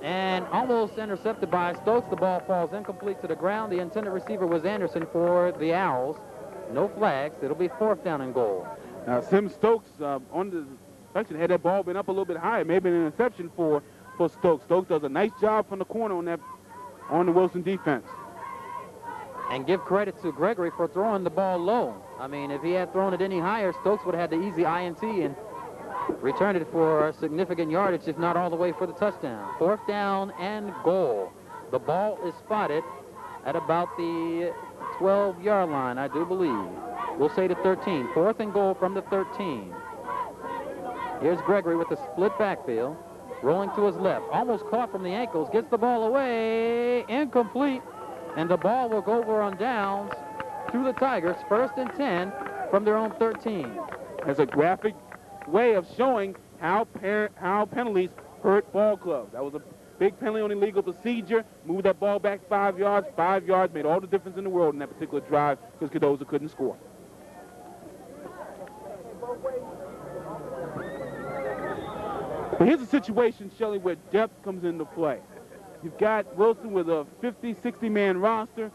S1: and almost intercepted by Stokes. The ball falls incomplete to the ground. The intended receiver was Anderson for the Owls. No flags. It'll be 4th down and goal.
S2: Now, Sim Stokes on the section, had that ball been up a little bit higher, maybe an interception for Stokes. Stokes does a nice job from the corner on the Wilson defense.
S1: And give credit to Gregory for throwing the ball low. I mean, if he had thrown it any higher, Stokes would have had the easy INT and returned it for significant yardage, if not all the way for the touchdown. 4th down and goal. The ball is spotted at about the 12-yard line, I do believe. We'll say the 13. 4th and goal from the 13. Here's Gregory with the split backfield, rolling to his left. Almost caught from the ankles, gets the ball away, incomplete, and the ball will go over on downs to the Tigers. 1st and 10 from their own 13.
S2: That's a graphic way of showing how penalties hurt ball clubs. That was a big penalty on illegal procedure. Moved that ball back 5 yards. 5 yards made all the difference in the world in that particular drive because Cardozo couldn't score. But here's a situation, Shelley, where depth comes into play. You've got Wilson with a 50, 60-man roster.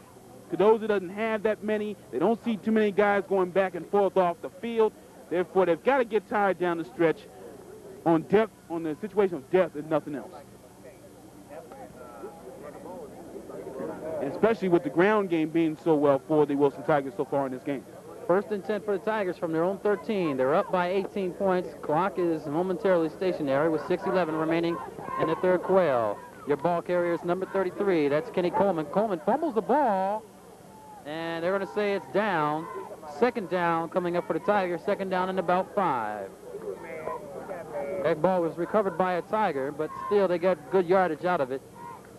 S2: Cardozo doesn't have that many. They don't see too many guys going back and forth off the field. Therefore, they've got to get tired down the stretch on depth, on the situation of depth and nothing else. And especially with the ground game being so well for the Wilson Tigers so far in this game.
S1: 1st and 10 for the Tigers from their own 13. They're up by 18 points. Clock is momentarily stationary with 6:11 remaining in the third quail. Your ball carrier is number 33. That's Kenny Coleman. Coleman fumbles the ball, and they're going to say it's down. 2nd down coming up for the Tigers. 2nd down and about 5. That ball was recovered by a Tiger, but still they got good yardage out of it.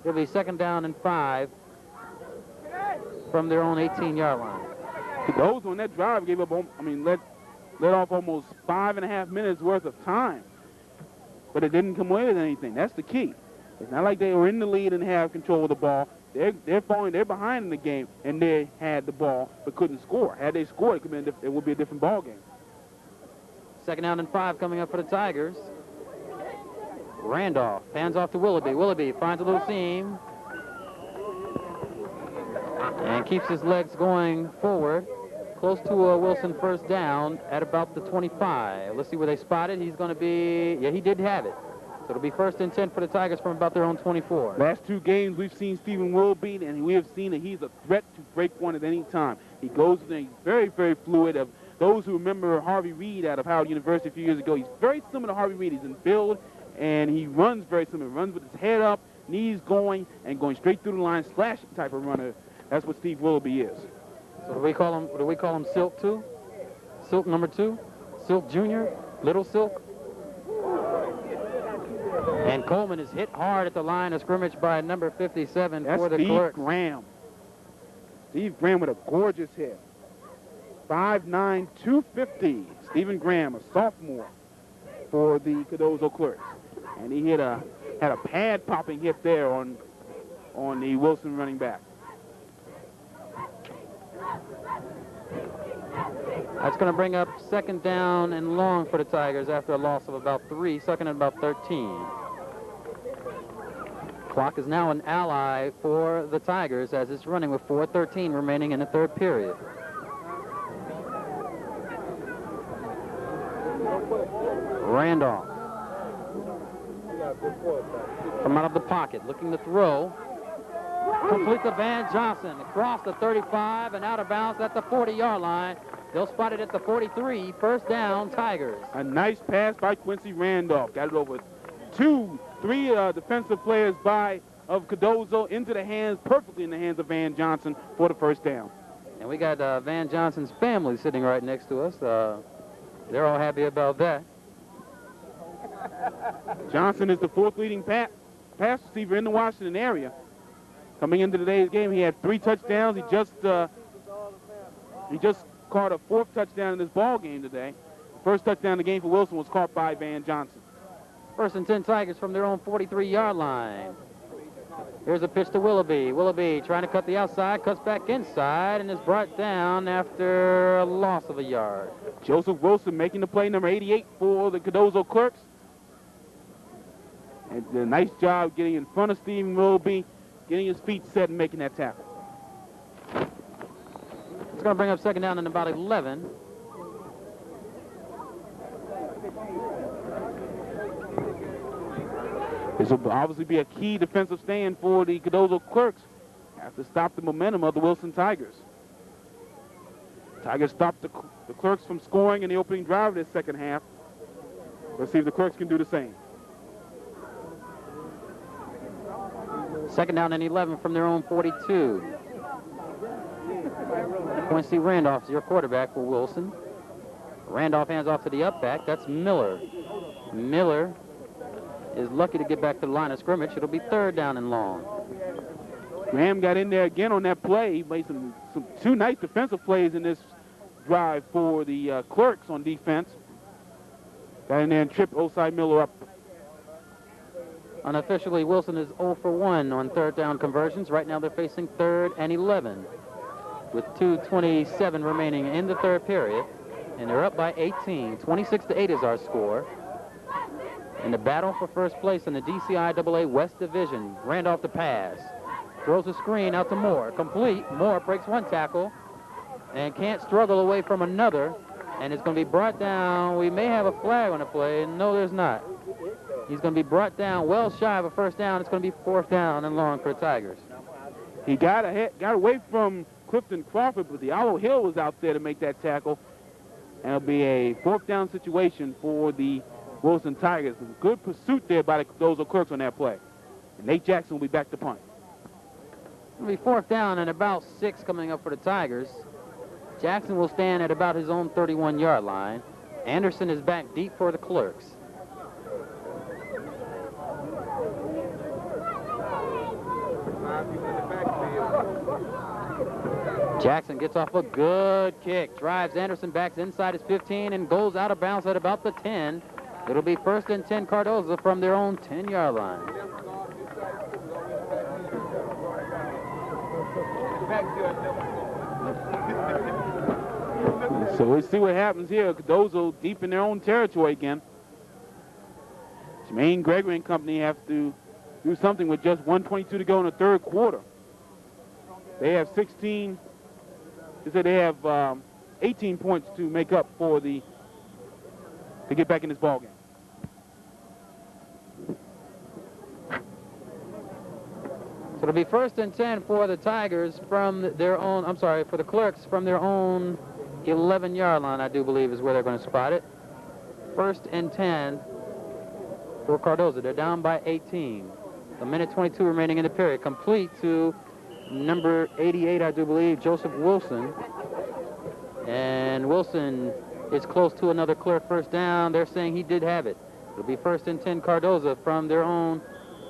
S1: It'll be 2nd down and 5 from their own 18-yard line.
S2: Those on that drive gave up, let off almost 5.5 minutes worth of time. But it didn't come away with anything. That's the key. It's not like they were in the lead and have control of the ball. They're behind in the game, and they had the ball but couldn't score. Had they scored, it would be a different ball game.
S1: 2nd down and 5 coming up for the Tigers. Randolph hands off to Willoughby. Willoughby finds a little seam and keeps his legs going forward, close to a Wilson 1st down at about the 25. Let's see where they spot it. He's going to be, he did have it. So it'll be 1st and 10 for the Tigers from about their own 24.
S2: Last 2 games, we've seen Stephen Willoughby, and we have seen that he's a threat to break one at any time. He goes in, he's very, very fluid. Of those who remember Harvey Reed out of Howard University a few years ago, he's very similar to Harvey Reed. He's in build, and he runs very similar. Runs with his head up, knees going, and going straight through the line, slashing type of runner. That's what Steve Willoughby is.
S1: So do we call him Silk 2? Silk number 2? Silk Jr.? Little Silk? And Coleman is hit hard at the line of scrimmage by number 57 for the Clerks.
S2: Steve Graham. Steve Graham with a gorgeous hit. 5'9", 250. Stephen Graham, a sophomore for the Cardozo Clerks. And he had a pad-popping hit there on the Wilson running back.
S1: That's going to bring up 2nd down and long for the Tigers after a loss of about 3, 2nd and about 13. Clock is now an ally for the Tigers as it's running with 4:13 remaining in the third period. Randolph from out of the pocket, looking to throw. Complete to Van Johnson, across the 35 and out of bounds at the 40-yard line. They'll spot it at the 43, first down, Tigers.
S2: A nice pass by Quincy Randolph. Got it over three defensive players of Cardozo into the hands, perfectly in the hands of Van Johnson for the first down.
S1: And we got Van Johnson's family sitting right next to us. They're all happy about that.
S2: Johnson is the fourth leading pass receiver in the Washington area. Coming into today's game, he had 3 touchdowns. He just caught a 4th touchdown in this ball game today. First touchdown in the game for Wilson was caught by Van Johnson.
S1: First and 10 Tigers from their own 43-yard line. Here's a pitch to Willoughby. Willoughby trying to cut the outside, cuts back inside, and is brought down after a loss of a yard.
S2: Joseph Wilson making the play, number 88 for the Cardozo Clerks. And a nice job getting in front of Stephen Willoughby, getting his feet set and making that tackle.
S1: It's going to bring up second down in about 11.
S2: This will obviously be a key defensive stand for the Cardozo Clerks. Have to stop the momentum of the Wilson Tigers. Tigers stopped the Clerks from scoring in the opening drive of this second half. Let's see if the Clerks can do the same.
S1: Second down and 11 from their own 42. Quincy Randolph is your quarterback for Wilson. Randolph hands off to the up back. That's Miller. Miller is lucky to get back to the line of scrimmage. It'll be third down and long.
S2: Graham got in there again on that play. He made some 2 nice defensive plays in this drive for the Clerks on defense. Got in there and tripped Osai Miller up.
S1: Unofficially, Wilson is 0 for 1 on third down conversions. Right now they're facing third and 11 with 2:27 remaining in the third period. And they're up by 18. 26-8 is our score. In the battle for first place in the DCIAA West Division, Randolph the pass. Throws a screen out to Moore. Complete. Moore breaks 1 tackle and can't struggle away from another. And it's going to be brought down. We may have a flag on the play. No, there's not. He's going to be brought down well shy of a first down. It's going to be 4th down and long for the Tigers.
S2: He got away from Clifton Crawford, but the Aloe Hill was out there to make that tackle. And it'll be a 4th down situation for the Wilson Tigers. Good pursuit there by the Cardozo Clerks on that play. And Nate Jackson will be back to punt.
S1: It'll be 4th down and about 6 coming up for the Tigers. Jackson will stand at about his own 31-yard line. Anderson is back deep for the Clerks. Jackson gets off a good kick, drives Anderson back inside his 15 and goes out of bounds at about the 10. It'll be 1st and 10 Cardozo from their own 10-yard line.
S2: So we'll see what happens here. Cardozo deep in their own territory again. Jermaine Gregory and company have to do something with just 1:22 to go in the third quarter. They have 16. They said they have 18 points to make up for to get back in this ball game.
S1: So it'll be 1st and 10 for the Tigers from their own, for the Clerks from their own 11-yard line, I do believe is where they're going to spot it. 1st and 10 for Cardozo. They're down by 18. A minute 22 remaining in the period. Complete to number 88, I do believe, Joseph Wilson. And Wilson is close to another Clerk first down. They're saying he did have it. It'll be 1st and 10 Cardozo from their own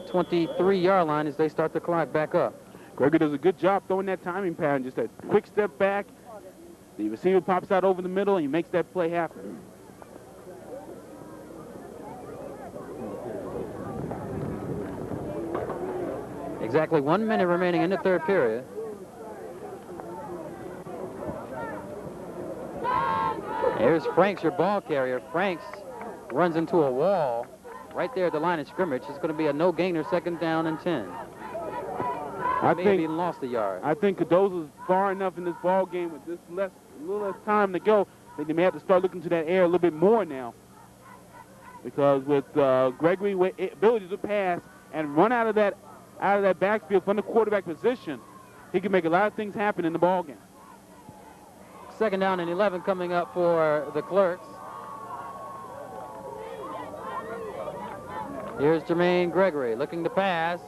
S1: 23-yard line as they start the clock back up.
S2: Gregory does a good job throwing that timing pattern. Just a quick step back. The receiver pops out over the middle, and he makes that play happen.
S1: Exactly 1 minute remaining in the third period. Here's Franks, your ball carrier. Franks runs into a wall right there at the line of scrimmage. It's going to be a no-gainer, 2nd down and 10.
S2: I
S1: May have
S2: think
S1: even lost a yard.
S2: I think Cardozo's far enough in this ball game with this a little less time to go. I think they may have to start looking to that air a little bit more now. Because with Gregory's ability to pass and run out of that backfield from the quarterback position, he can make a lot of things happen in the ball game.
S1: 2nd down and 11 coming up for the Clerks. Here's Jermaine Gregory looking to pass.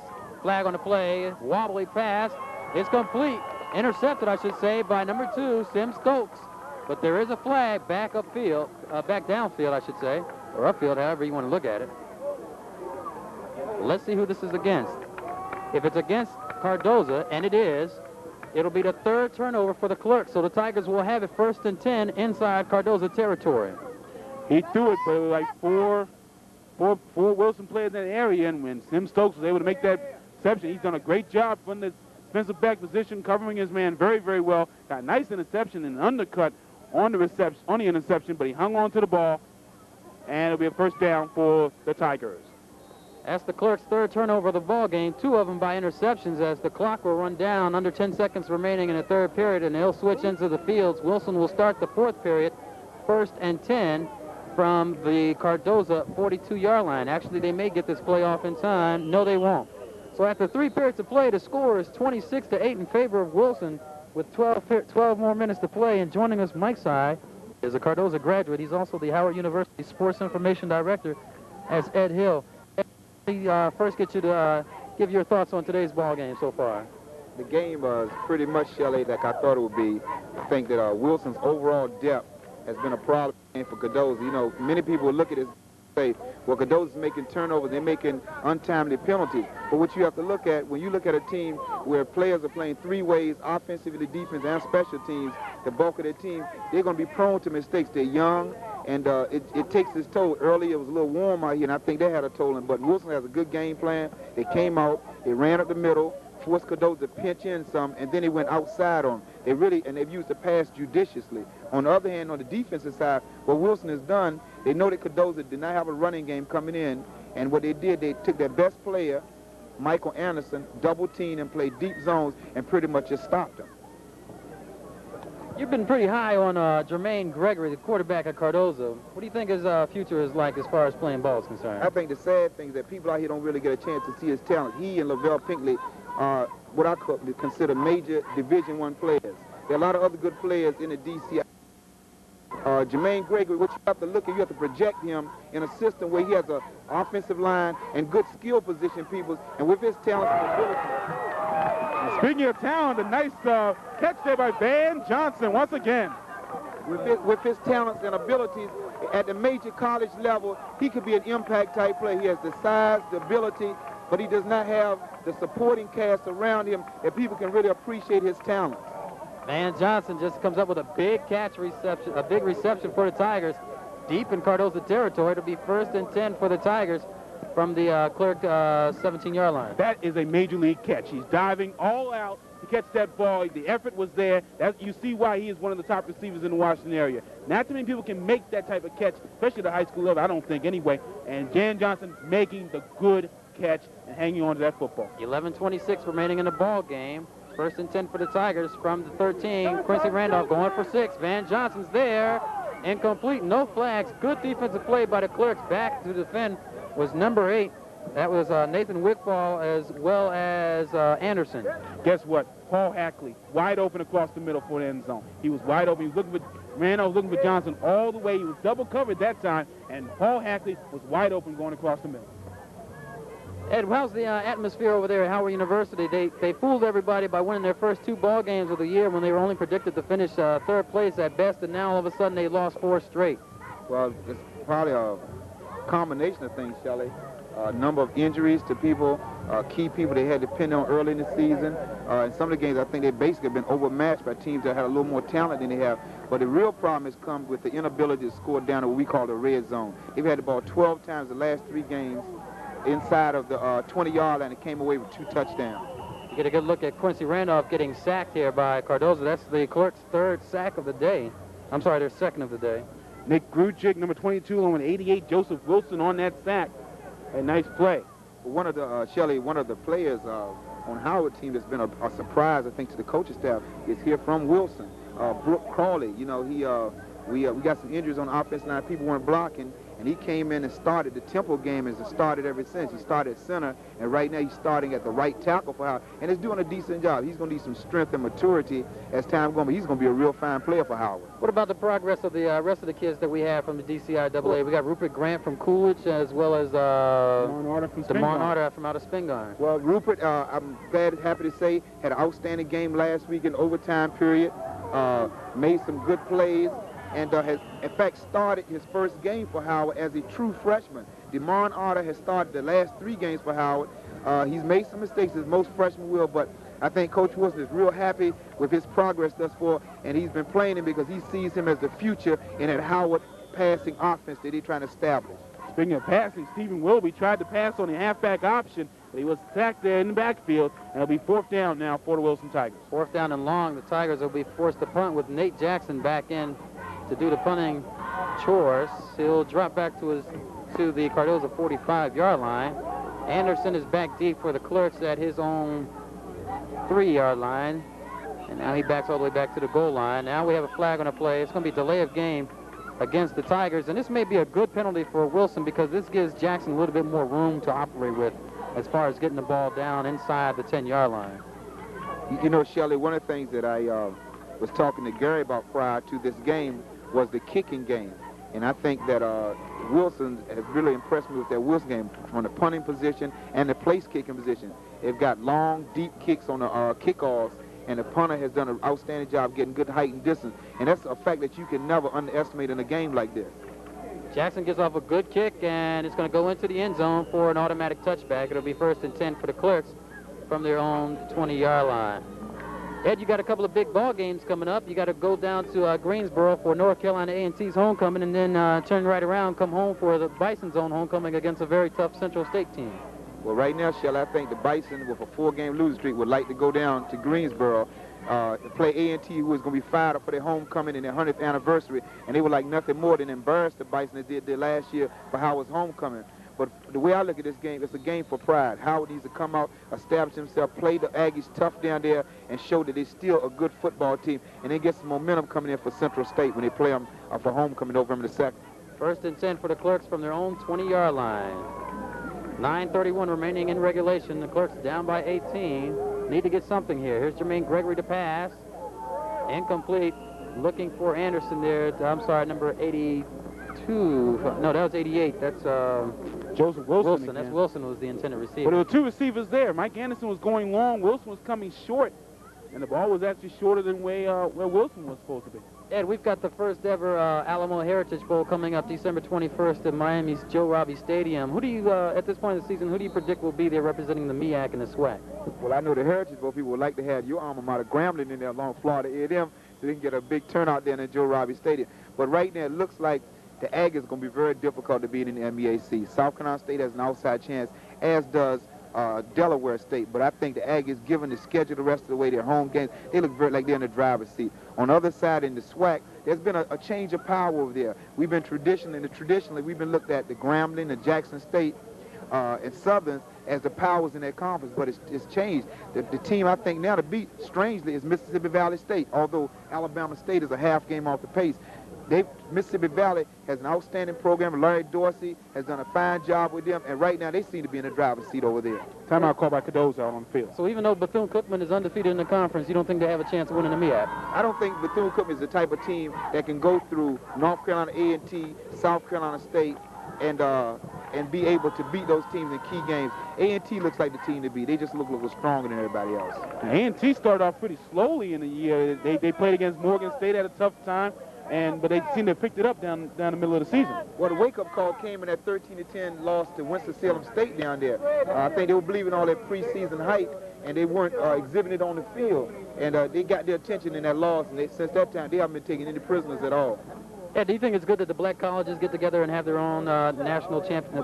S1: Flag on the play. Wobbly pass. It's complete. Intercepted, I should say, by number 2, Sim Stokes. But there is a flag back upfield, back downfield, I should say, or upfield, however you want to look at it. Let's see who this is against. If it's against Cardozo, and it is, it'll be the 3rd turnover for the Clerks, so the Tigers will have it 1st and 10 inside Cardozo territory.
S2: He threw it, but it was like four Wilson players in that area, and when Sim Stokes was able to make that reception, he's done a great job from the defensive back position, covering his man very, very well. Got a nice interception and an undercut on the interception, but he hung on to the ball, and it'll be a 1st down for the Tigers.
S1: That's the Clerks' 3rd turnover of the ball game, 2 of them by interceptions, as the clock will run down, under 10 seconds remaining in the 3rd period, and they'll switch into the fields. Wilson will start the 4th period, 1st and 10 from the Cardozo 42-yard line. Actually, they may get this play off in time. No, they won't. So after 3 periods of play, the score is 26-8 in favor of Wilson with 12 more minutes to play. And joining us, Mike Sy is a Cardozo graduate. He's also the Howard University Sports Information Director as Ed Hill. First get you to give your thoughts on today's ball game so far.
S7: The game was pretty much, Shelley, like I thought it would be. I think that Wilson's overall depth has been a problem for Cardozo. You know, many people look at it and say, well, Cardozo's making turnovers, they're making untimely penalties. But what you have to look at, when you look at a team where players are playing 3 ways, offensively, defense, and special teams, the bulk of their team, they're going to be prone to mistakes. They're young, and it takes its toll. Earlier, it was a little warm out here, and I think they had a toll. But Wilson has a good game plan. They came out, they ran up the middle, forced Cardozo to pinch in some, and then he went outside on them. They've used the pass judiciously. On the other hand, on the defensive side, what Wilson has done, they know that Cardozo did not have a running game coming in, and what they did, they took their best player, Michael Anderson, double-teamed and played deep zones and pretty much just stopped him.
S1: You've been pretty high on Jermaine Gregory, the quarterback at Cardozo. What do you think his future is like as far as playing ball is concerned?
S7: I think the sad thing is that people out here don't really get a chance to see his talent. He and Lavelle Pinkley are what I consider major Division I players. There are a lot of other good players in the D.C. Jermaine Gregory, what you have to look at, you have to project him in a system where he has an offensive line and good skill position people, and with his talent and ability.
S2: Speaking of talent, a nice catch there by Van Johnson once again.
S7: With his talents and abilities at the major college level, he could be an impact type player. He has the size, the ability, but he does not have the supporting cast around him that people can really appreciate his talent.
S1: Van Johnson just comes up with a big reception for the Tigers, deep in Cardozo territory. It'll be 1st and 10 for the Tigers from the Clerk 17-yard line.
S2: That is a major league catch. He's diving all out to catch that ball. The effort was there. You see why he is one of the top receivers in the Washington area. Not too many people can make that type of catch, especially at the high school level, I don't think anyway. And Van Johnson making the good catch and hanging on to that football.
S1: 11:26 remaining in the ball game. 1st and 10 for the Tigers from the 13. Quincy Randolph going for 6. Van Johnson's there. Incomplete. No flags. Good defensive play by the Clerks. Back to defend was number 8. That was Nathan Wickball as well as Anderson.
S2: Guess what? Paul Hackley, wide open across the middle for the end zone. He was wide open. He was looking for Randolph, looking for Johnson all the way. He was double covered that time, and Paul Hackley was wide open going across the middle.
S1: Ed, how's the atmosphere over there at Howard University? They fooled everybody by winning their first 2 ball games of the year when they were only predicted to finish 3rd place at best, and now all of a sudden they lost 4 straight.
S7: Well, it's probably a combination of things, Shelley. A number of injuries to people, key people they had to depend on early in the season. In some of the games, I think they basically have been overmatched by teams that had a little more talent than they have. But the real problem has come with the inability to score down in what we call the red zone. They've had the ball 12 times the last 3 games inside of the 20-yard line and came away with 2 touchdowns.
S1: You get a good look at Quincy Randolph getting sacked here by Cardozo. That's the Clerks' 3rd sack of the day. I'm sorry, their 2nd of the day.
S2: Nick Grujic, number 22, on 88. Joseph Wilson on that sack. A nice play.
S7: One of the, Shelley, one of the players on Howard team that's been a surprise, I think, to the coaching staff is here from Wilson. Brooke Crawley, you know, we got some injuries on the offensive line. People weren't blocking, and he came in and started the Temple game as it started ever since. He started at center, and right now he's starting at the right tackle for Howard, and he's doing a decent job. He's going to need some strength and maturity as time goes on, but he's going to be a real fine player for Howard.
S1: What about the progress of the rest of the kids that we have from the DCIAA? We got Rupert Grant from Coolidge, as well as DeMarn Arter from out of Spingarn.
S7: Well, Rupert, I'm happy to say, had an outstanding game last week in overtime period, made some good plays, and has, in fact, started his first game for Howard as a true freshman. DeMarn Arter has started the last 3 games for Howard. He's made some mistakes, as most freshmen will, but I think Coach Wilson is real happy with his progress thus far, and he's been playing him because he sees him as the future in that Howard passing offense that he's trying to establish.
S2: Speaking of passing, Stephen Willoughby tried to pass on the halfback option, but he was attacked there in the backfield, and it'll be 4th down now for the Wilson Tigers.
S1: 4th down and long. The Tigers will be forced to punt with Nate Jackson back in to do the punting chores. He'll drop back to the Cardozo 45-yard line. Anderson is back deep for the Clerks at his own 3-yard line. And now he backs all the way back to the goal line. Now we have a flag on the play. It's going to be delay of game against the Tigers. And this may be a good penalty for Wilson because this gives Jackson a little bit more room to operate with as far as getting the ball down inside the 10-yard line.
S7: You know, Shelley, one of the things that I was talking to Gary about prior to this game was the kicking game. And I think that Wilson has really impressed me with their Wilson game from the punting position and the place kicking position. They've got long, deep kicks on the kickoffs, and the punter has done an outstanding job getting good height and distance. And that's a fact that you can never underestimate in a game like this.
S1: Jackson gets off a good kick, and it's going to go into the end zone for an automatic touchback. It'll be 1st and 10 for the Clerks from their own 20-yard line. Ed, you got a couple of big ball games coming up. You got to go down to Greensboro for North Carolina A&T's homecoming, and then turn right around, come home for the Bison's own homecoming against a very tough Central State team.
S7: Well, right now, Shell, I think the Bison, with a 4-game losing streak, would like to go down to Greensboro to play A&T, who is going to be fired up for their homecoming and their 100th anniversary, and they would like nothing more than embarrass the Bison as they did last year for Howard's homecoming. But the way I look at this game, it's a game for pride. Howard needs to come out, establish himself, play the Aggies tough down there, and show that they're still a good football team, and then get some momentum coming in for Central State when they play them for homecoming November the 2nd.
S1: 1st and 10 for the Clerks from their own 20-yard line. 9:31 remaining in regulation. The Clerks down by 18. Need to get something here. Here's Jermaine Gregory to pass. Incomplete. Looking for Anderson there. I'm sorry, number 82. No, that was 88. That's
S2: Joseph Wilson.
S1: That's Wilson was the intended receiver.
S2: But there were 2 receivers there. Mike Anderson was going long. Wilson was coming short, and the ball was actually shorter than where Wilson was supposed to be.
S1: Ed, we've got the first ever Alamo Heritage Bowl coming up December 21st at Miami's Joe Robbie Stadium. Who do you, at this point in the season, who do you predict will be there representing the MEAC and the SWAC?
S7: Well, I know the Heritage Bowl people would like to have your alma mater Grambling in there along Florida A&M so they can get a big turnout there in Joe Robbie Stadium. But right now, it looks like the Aggies is going to be very difficult to beat in the MEAC. South Carolina State has an outside chance, as does Delaware State, but I think the Aggies, given the schedule the rest of the way, their home games, they look very like they're in the driver's seat. On the other side, in the SWAC, there's been a change of power over there. We've been traditionally, we've been looked at the Grambling, the Jackson State, and Southern as the powers in that conference, but it's changed. The team I think now to beat, strangely, is Mississippi Valley State, although Alabama State is a half game off the pace. Mississippi Valley has an outstanding program. Larry Dorsey has done a fine job with them, and right now they seem to be in the driver's seat over there.
S2: Timeout call by Cardozo out on the field.
S1: So even though Bethune-Cookman is undefeated in the conference, you don't think they have a chance of winning the MEAC?
S7: I don't think Bethune-Cookman is the type of team that can go through North Carolina A&T, South Carolina State, and be able to beat those teams in key games. A&T looks like the team to beat. They just look a little stronger than everybody else.
S2: A&T started off pretty slowly in the year. They played against Morgan State at a tough time, but they seem to have picked it up down the middle of the season.
S7: Well, the wake-up call came in that 13-10 loss to Winston-Salem State down there. I think they were believing all their preseason hype, and they weren't exhibiting it on the field. And they got their attention in that loss, and since that time, they haven't been taking any prisoners at all.
S1: Yeah, do you think it's good that the black colleges get together and have their own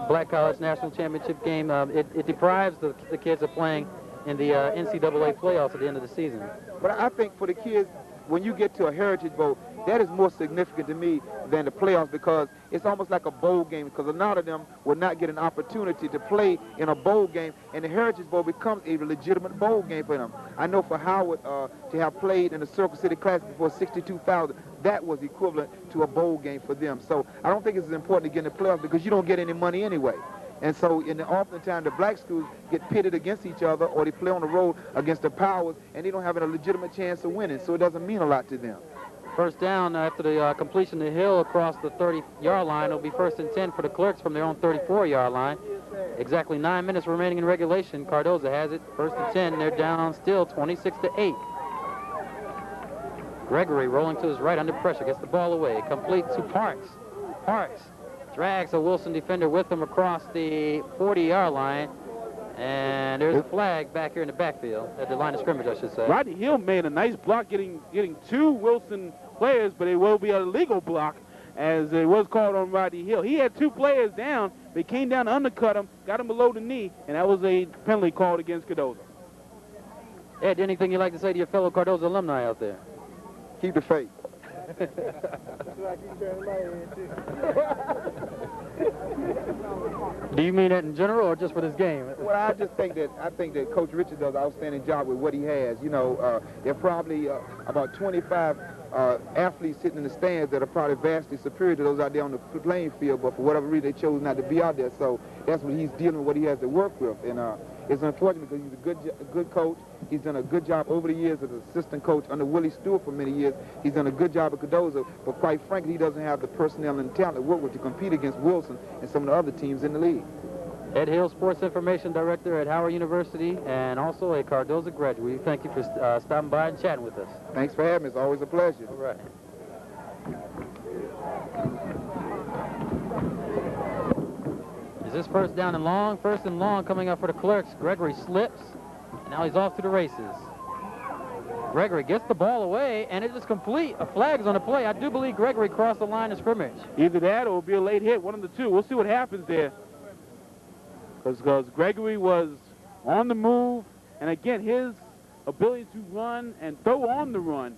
S1: black college national championship game? It deprives the kids of playing in the NCAA playoffs at the end of the season.
S7: But I think for the kids, when you get to a Heritage Bowl, that is more significant to me than the playoffs because it's almost like a bowl game because a lot of them will not get an opportunity to play in a bowl game, and the Heritage Bowl becomes a legitimate bowl game for them. I know for Howard to have played in the Circle City Classic before 62,000, that was equivalent to a bowl game for them. So I don't think it's as important to get in the playoffs because you don't get any money anyway. And so oftentimes the black schools get pitted against each other or they play on the road against the powers and they don't have a legitimate chance of winning, so it doesn't mean a lot to them.
S1: First down after the completion of the hill across the 30-yard line. It'll be 1st and 10 for the Clerks from their own 34-yard line. Exactly 9 minutes remaining in regulation. Cardozo has it. 1st and 10. They're down still 26-8. Gregory rolling to his right under pressure. Gets the ball away. Complete to Parks. Parks drags a Wilson defender with him across the 40-yard line. And there's a flag back here in the backfield, at the line of scrimmage, I should say.
S2: Rodney Hill made a nice block getting 2 Wilson players, but it will be an illegal block as it was called on Rodney Hill. He had 2 players down. They came down to undercut him, got him below the knee, and that was a penalty called against Cardozo.
S1: Ed, anything you'd like to say to your fellow Cardozo alumni out there?
S7: Keep the faith.
S1: Do you mean that in general or just for this game?
S7: Well, I think that Coach Richard does an outstanding job with what he has. You know, there are probably about 25 athletes sitting in the stands that are probably vastly superior to those out there on the playing field, but for whatever reason they chose not to be out there. So that's what he's dealing with, what he has to work with. And it's unfortunate because he's a good coach. He's done a good job over the years as an assistant coach under Willie Stewart for many years. He's done a good job at Cardozo, but quite frankly, he doesn't have the personnel and talent to work with to compete against Wilson and some of the other teams in the league.
S1: Ed Hill, Sports Information Director at Howard University and also a Cardozo graduate. We thank you for stopping by and chatting with us.
S7: Thanks for having me. It's always a pleasure.
S1: All right. Is this 1st down and long? 1st and long coming up for the Clerks. Gregory slips, and now he's off to the races. Gregory gets the ball away, and it is complete. A flag is on the play. I do believe Gregory crossed the line of scrimmage.
S2: Either that or it'll be a late hit, one of the two. We'll see what happens there. Because Gregory was on the move, and again, his ability to run and throw on the run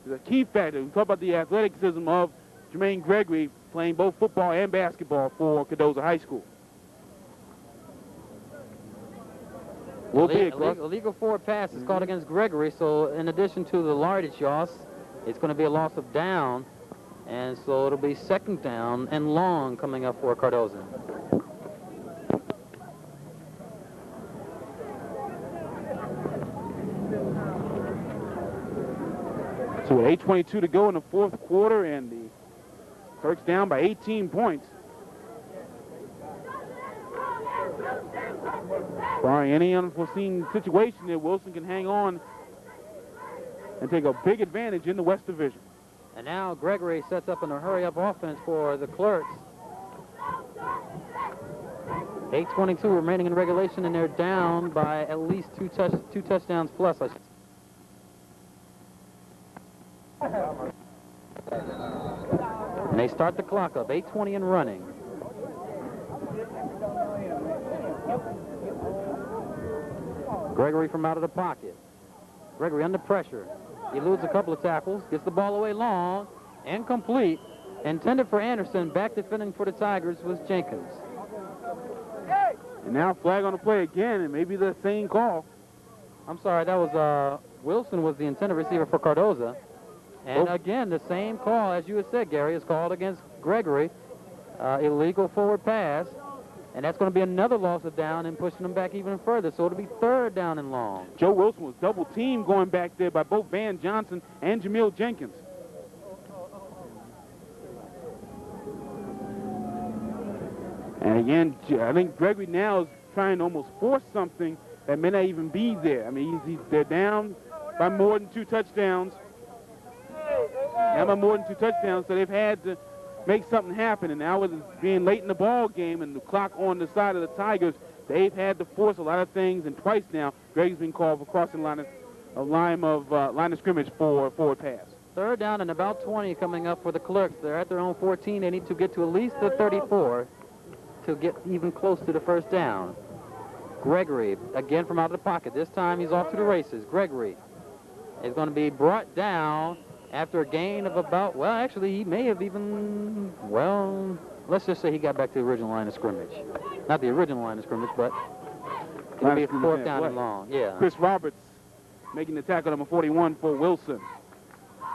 S2: is a key factor. We talk about the athleticism of Jermaine Gregory playing both football and basketball for Cardozo High School.
S1: Illegal forward pass is called against Gregory, so in addition to the yardage loss, it's going to be a loss of down, and so it'll be 2nd down and long coming up for Cardozo.
S2: So with 8:22 to go in the 4th quarter, and the Clerks down by 18 points. Barring any unforeseen situation there, Wilson can hang on and take a big advantage in the West Division.
S1: And now Gregory sets up in a hurry-up offense for the Clerks. 8:22 remaining in regulation, and they're down by at least two touchdowns plus, I should say. And they start the clock up, 8:20 and running. Gregory from out of the pocket. Gregory under pressure. He eludes a couple of tackles, gets the ball away long, and complete. Intended for Anderson, back defending for the Tigers was Jenkins.
S2: And now flag on the play again, and maybe the same call.
S1: I'm sorry, that was Wilson was the intended receiver for Cardozo. And again, the same call, as you had said, Gary, is called against Gregory. Illegal forward pass. And that's going to be another loss of down and pushing them back even further. So it'll be 3rd down and long.
S2: Joe Wilson was double teamed going back there by both Van Johnson and Jamil Jenkins. And again, I think Gregory now is trying to almost force something that may not even be there. I mean, they're down by more than 2 touchdowns. Now by more than 2 touchdowns, so they've had to make something happen. And now with it being late in the ball game and the clock on the side of the Tigers, they've had to force a lot of things. And twice now, Greg's been called for crossing line of scrimmage for forward pass.
S1: 3rd down and about 20 coming up for the Clerks. They're at their own 14. They need to get to at least the 34 to get even close to the 1st down. Gregory, again from out of the pocket. This time he's off to the races. Gregory is going to be brought down after a gain of about, well, actually, he may have even, well, let's just say he got back to the original line of scrimmage. Not the original line of scrimmage, but it'll be a 4th down and long. Yeah.
S2: Chris Roberts making the tackle, number 41 for Wilson.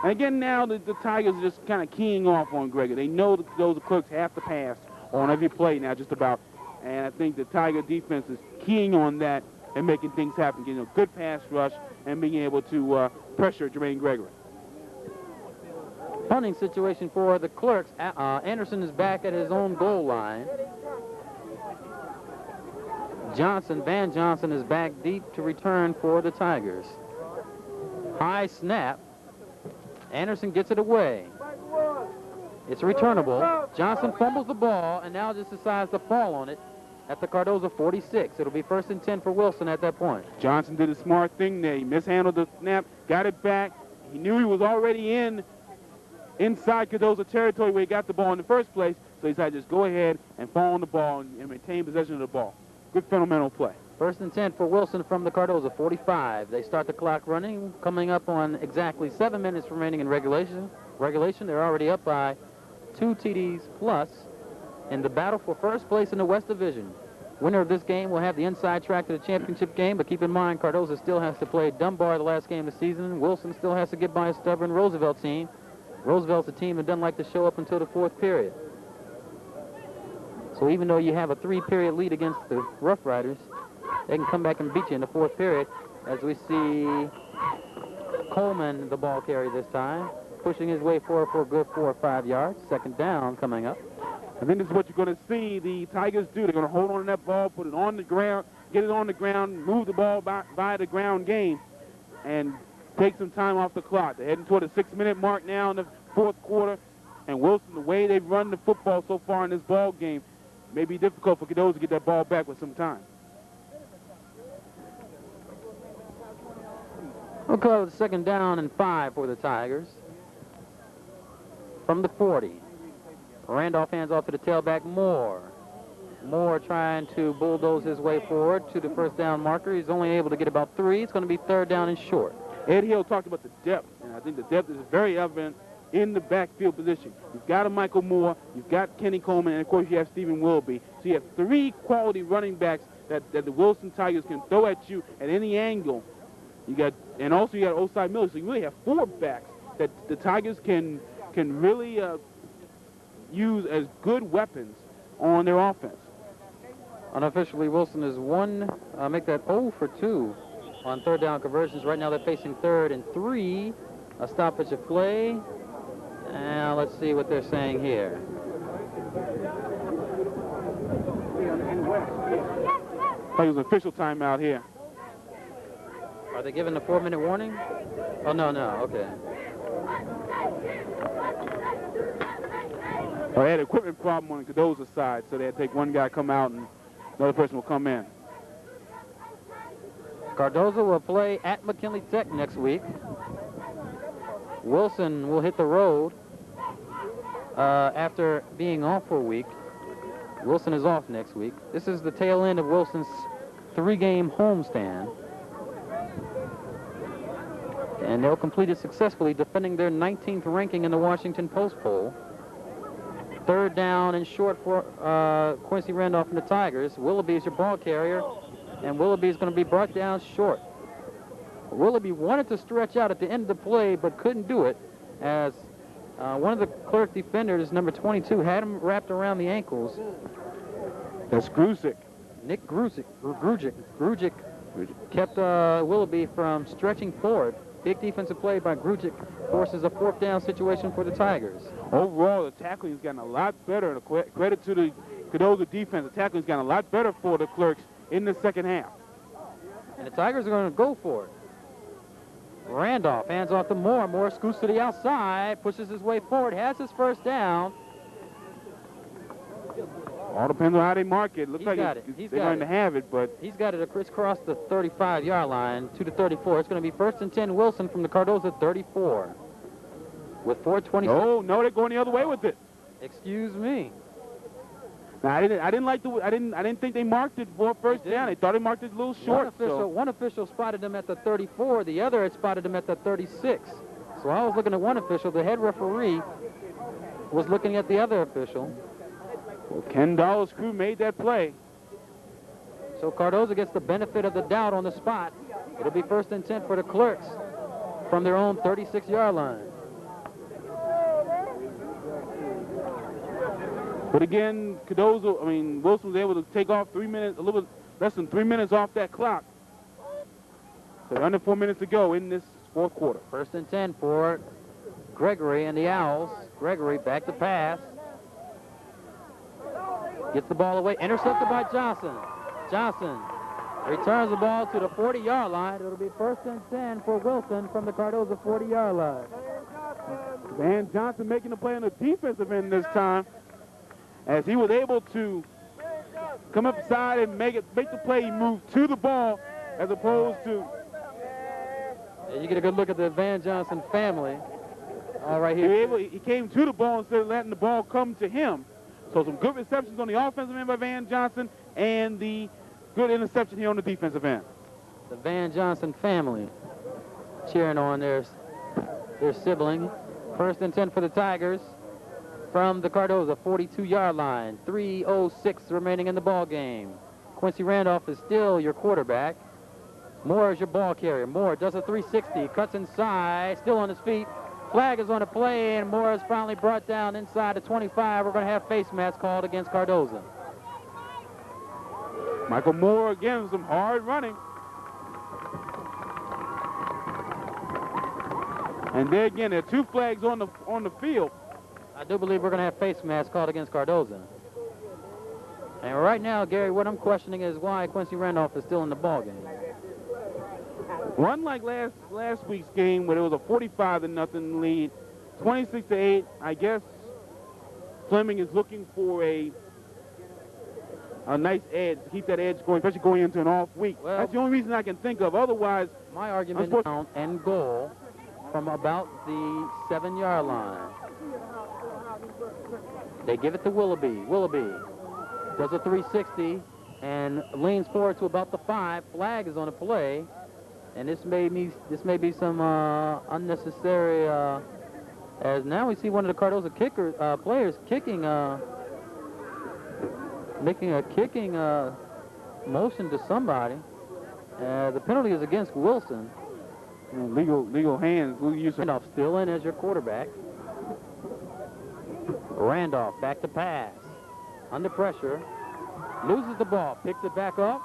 S2: And again, now the Tigers are just kind of keying off on Gregory. They know that those Clerks have to pass on every play now, just about. And I think the Tiger defense is keying on that and making things happen, getting a good pass rush and being able to pressure Jermaine Gregory.
S1: Punting situation for the Clerks. Anderson is back at his own goal line. Van Johnson is back deep to return for the Tigers. High snap. Anderson gets it away. It's returnable. Johnson fumbles the ball and now just decides to fall on it at the Cardozo 46. It'll be 1st and 10 for Wilson at that point.
S2: Johnson did a smart thing there. He mishandled the snap, got it back. He knew he was already inside Cardozo territory where he got the ball in the first place, so he decided to just go ahead and fall on the ball and maintain possession of the ball. Good fundamental play.
S1: 1st and 10 for Wilson from the Cardozo 45. They start the clock running, coming up on exactly 7 minutes remaining in regulation. They're already up by 2 TDs plus in the battle for first place in the West Division. Winner of this game will have the inside track to the championship game, but keep in mind Cardozo still has to play Dunbar the last game of the season. Wilson still has to get by a stubborn Roosevelt team. Roosevelt's a team that doesn't like to show up until the 4th period. So even though you have a 3-period lead against the Rough Riders, they can come back and beat you in the 4th period, as we see Coleman, the ball carrier this time, pushing his way forward for a good 4 or 5 yards. 2nd down coming up.
S2: I think this is what you're going to see the Tigers do. They're going to hold on to that ball, put it on the ground, get it on the ground, move the ball by the ground game, and take some time off the clock. They're heading toward the 6-minute mark now in the 4th quarter, and Wilson, the way they've run the football so far in this ball game, may be difficult for Cardozo to get that ball back with some time.
S1: We'll call it 2nd down and 5 for the Tigers. From the 40. Randolph hands off to the tailback, Moore. Moore trying to bulldoze his way forward to the 1st down marker. He's only able to get about 3. It's going to be 3rd down and short.
S2: Ed Hill talked about the depth, and I think the depth is very evident in the backfield position. You've got a Michael Moore, you've got Kenny Coleman, and of course you have Stephen Willoughby. So you have 3 quality running backs that the Wilson Tigers can throw at you at any angle. And also you got Osai Miller. So you really have 4 backs that the Tigers can really use as good weapons on their offense.
S1: Unofficially, Wilson is 0 for 2 on 3rd down conversions. Right now they're facing 3rd and 3. A stoppage of play. Now let's see what they're saying here.
S2: I think it was an official timeout here.
S1: Are they giving the 4-minute warning? Oh, no, okay.
S2: Well, they had an equipment problem on the Cardozo side, so they had to take one guy come out and another person will come in.
S1: Cardozo will play at McKinley Tech next week. Wilson will hit the road after being off for a week. Wilson is off next week. This is the tail end of Wilson's 3-game homestand. And they'll complete it successfully, defending their 19th ranking in the Washington Post poll. 3rd down and short for Quincy Randolph and the Tigers. Willoughby is your ball carrier, and Willoughby is going to be brought down short. Willoughby wanted to stretch out at the end of the play, but couldn't do it, as one of the Clerk defenders, number 22, had him wrapped around the ankles.
S2: That's Grusic.
S1: Nick Grugic kept Willoughby from stretching forward. Big defensive play by Grugic forces a 4th down situation for the Tigers.
S2: Overall, the tackling has gotten a lot better. Credit to the Cardozo defense. The tackling has gotten a lot better for the Clerks in the 2nd half.
S1: And the Tigers are going to go for it. Randolph hands off to Moore. Moore scoots to the outside, pushes his way forward, has his 1st down.
S2: All depends on how they mark it. Looks like they're going to have it, but
S1: he's got it across the 35-yard line to the 34. It's going to be 1st and 10 Wilson from the Cardozo 34 with 4:26.
S2: No, they're going the other way with it.
S1: Excuse me.
S2: Now, I didn't think they marked it for a first down. They thought they marked it a little short.
S1: One official spotted him at the 34. The other had spotted him at the 36. So I was looking at one official. The head referee was looking at the other official.
S2: Well, Ken Dollar's crew made that play.
S1: So Cardozo gets the benefit of the doubt on the spot. It'll be 1st and 10 for the Clerks from their own 36-yard line.
S2: But again, Wilson was able to take off 3 minutes, a little bit less than 3 minutes off that clock. So under 4 minutes to go in this fourth quarter.
S1: 1st and 10 for Gregory and the Owls. Gregory back to pass. Gets the ball away. Intercepted by Johnson. Johnson returns the ball to the 40-yard line. It'll be 1st and 10 for Wilson from the Cardozo 40-yard line.
S2: Van Johnson making the play on the defensive end this time, as he was able to come up the side and make the play move to the ball, as opposed to.
S1: Yeah, you get a good look at the Van Johnson family. All right here.
S2: He came to the ball instead of letting the ball come to him. So some good receptions on the offensive end by Van Johnson, and the good interception here on the defensive end.
S1: The Van Johnson family cheering on their sibling. 1st and 10 for the Tigers from the Cardozo 42-yard line. 3:06 remaining in the ball game. Quincy Randolph is still your quarterback. Moore is your ball carrier. Moore does a 360, cuts inside, still on his feet. Flag is on the play, and Moore is finally brought down inside the 25. We're going to have face masks called against Cardozo.
S2: Michael Moore again, some hard running. And there again, there are 2 flags on the field.
S1: I do believe we're going to have face masks called against Cardozo. And right now, Gary, what I'm questioning is why Quincy Randolph is still in the ball game.
S2: Unlike last week's game where it was a 45-0 lead, 26-8, I guess Fleming is looking for a nice edge, to keep that edge going, especially going into an off week.
S1: Well,
S2: that's the only reason I can think of. Otherwise,
S1: my argument is down and goal from about the 7-yard line. They give it to Willoughby. Willoughby does a 360 and leans forward to about the 5. Flag is on the play. And this may be some unnecessary, as now we see one of the Cardozo players kicking, making a kicking motion to somebody. The penalty is against Wilson.
S2: Legal hands.
S1: Randolph still in as your quarterback. Randolph back to pass. Under pressure. Loses the ball. Picks it back up.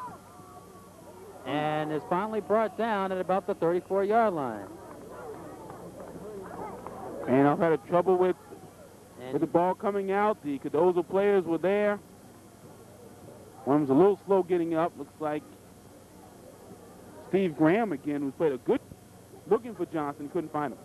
S1: And is finally brought down at about the 34-yard line.
S2: And I've had trouble with the ball coming out. The Cardozo players were there. One was a little slow getting up. Looks like Steve Graham again, who's played a good, looking for Johnson, couldn't find him.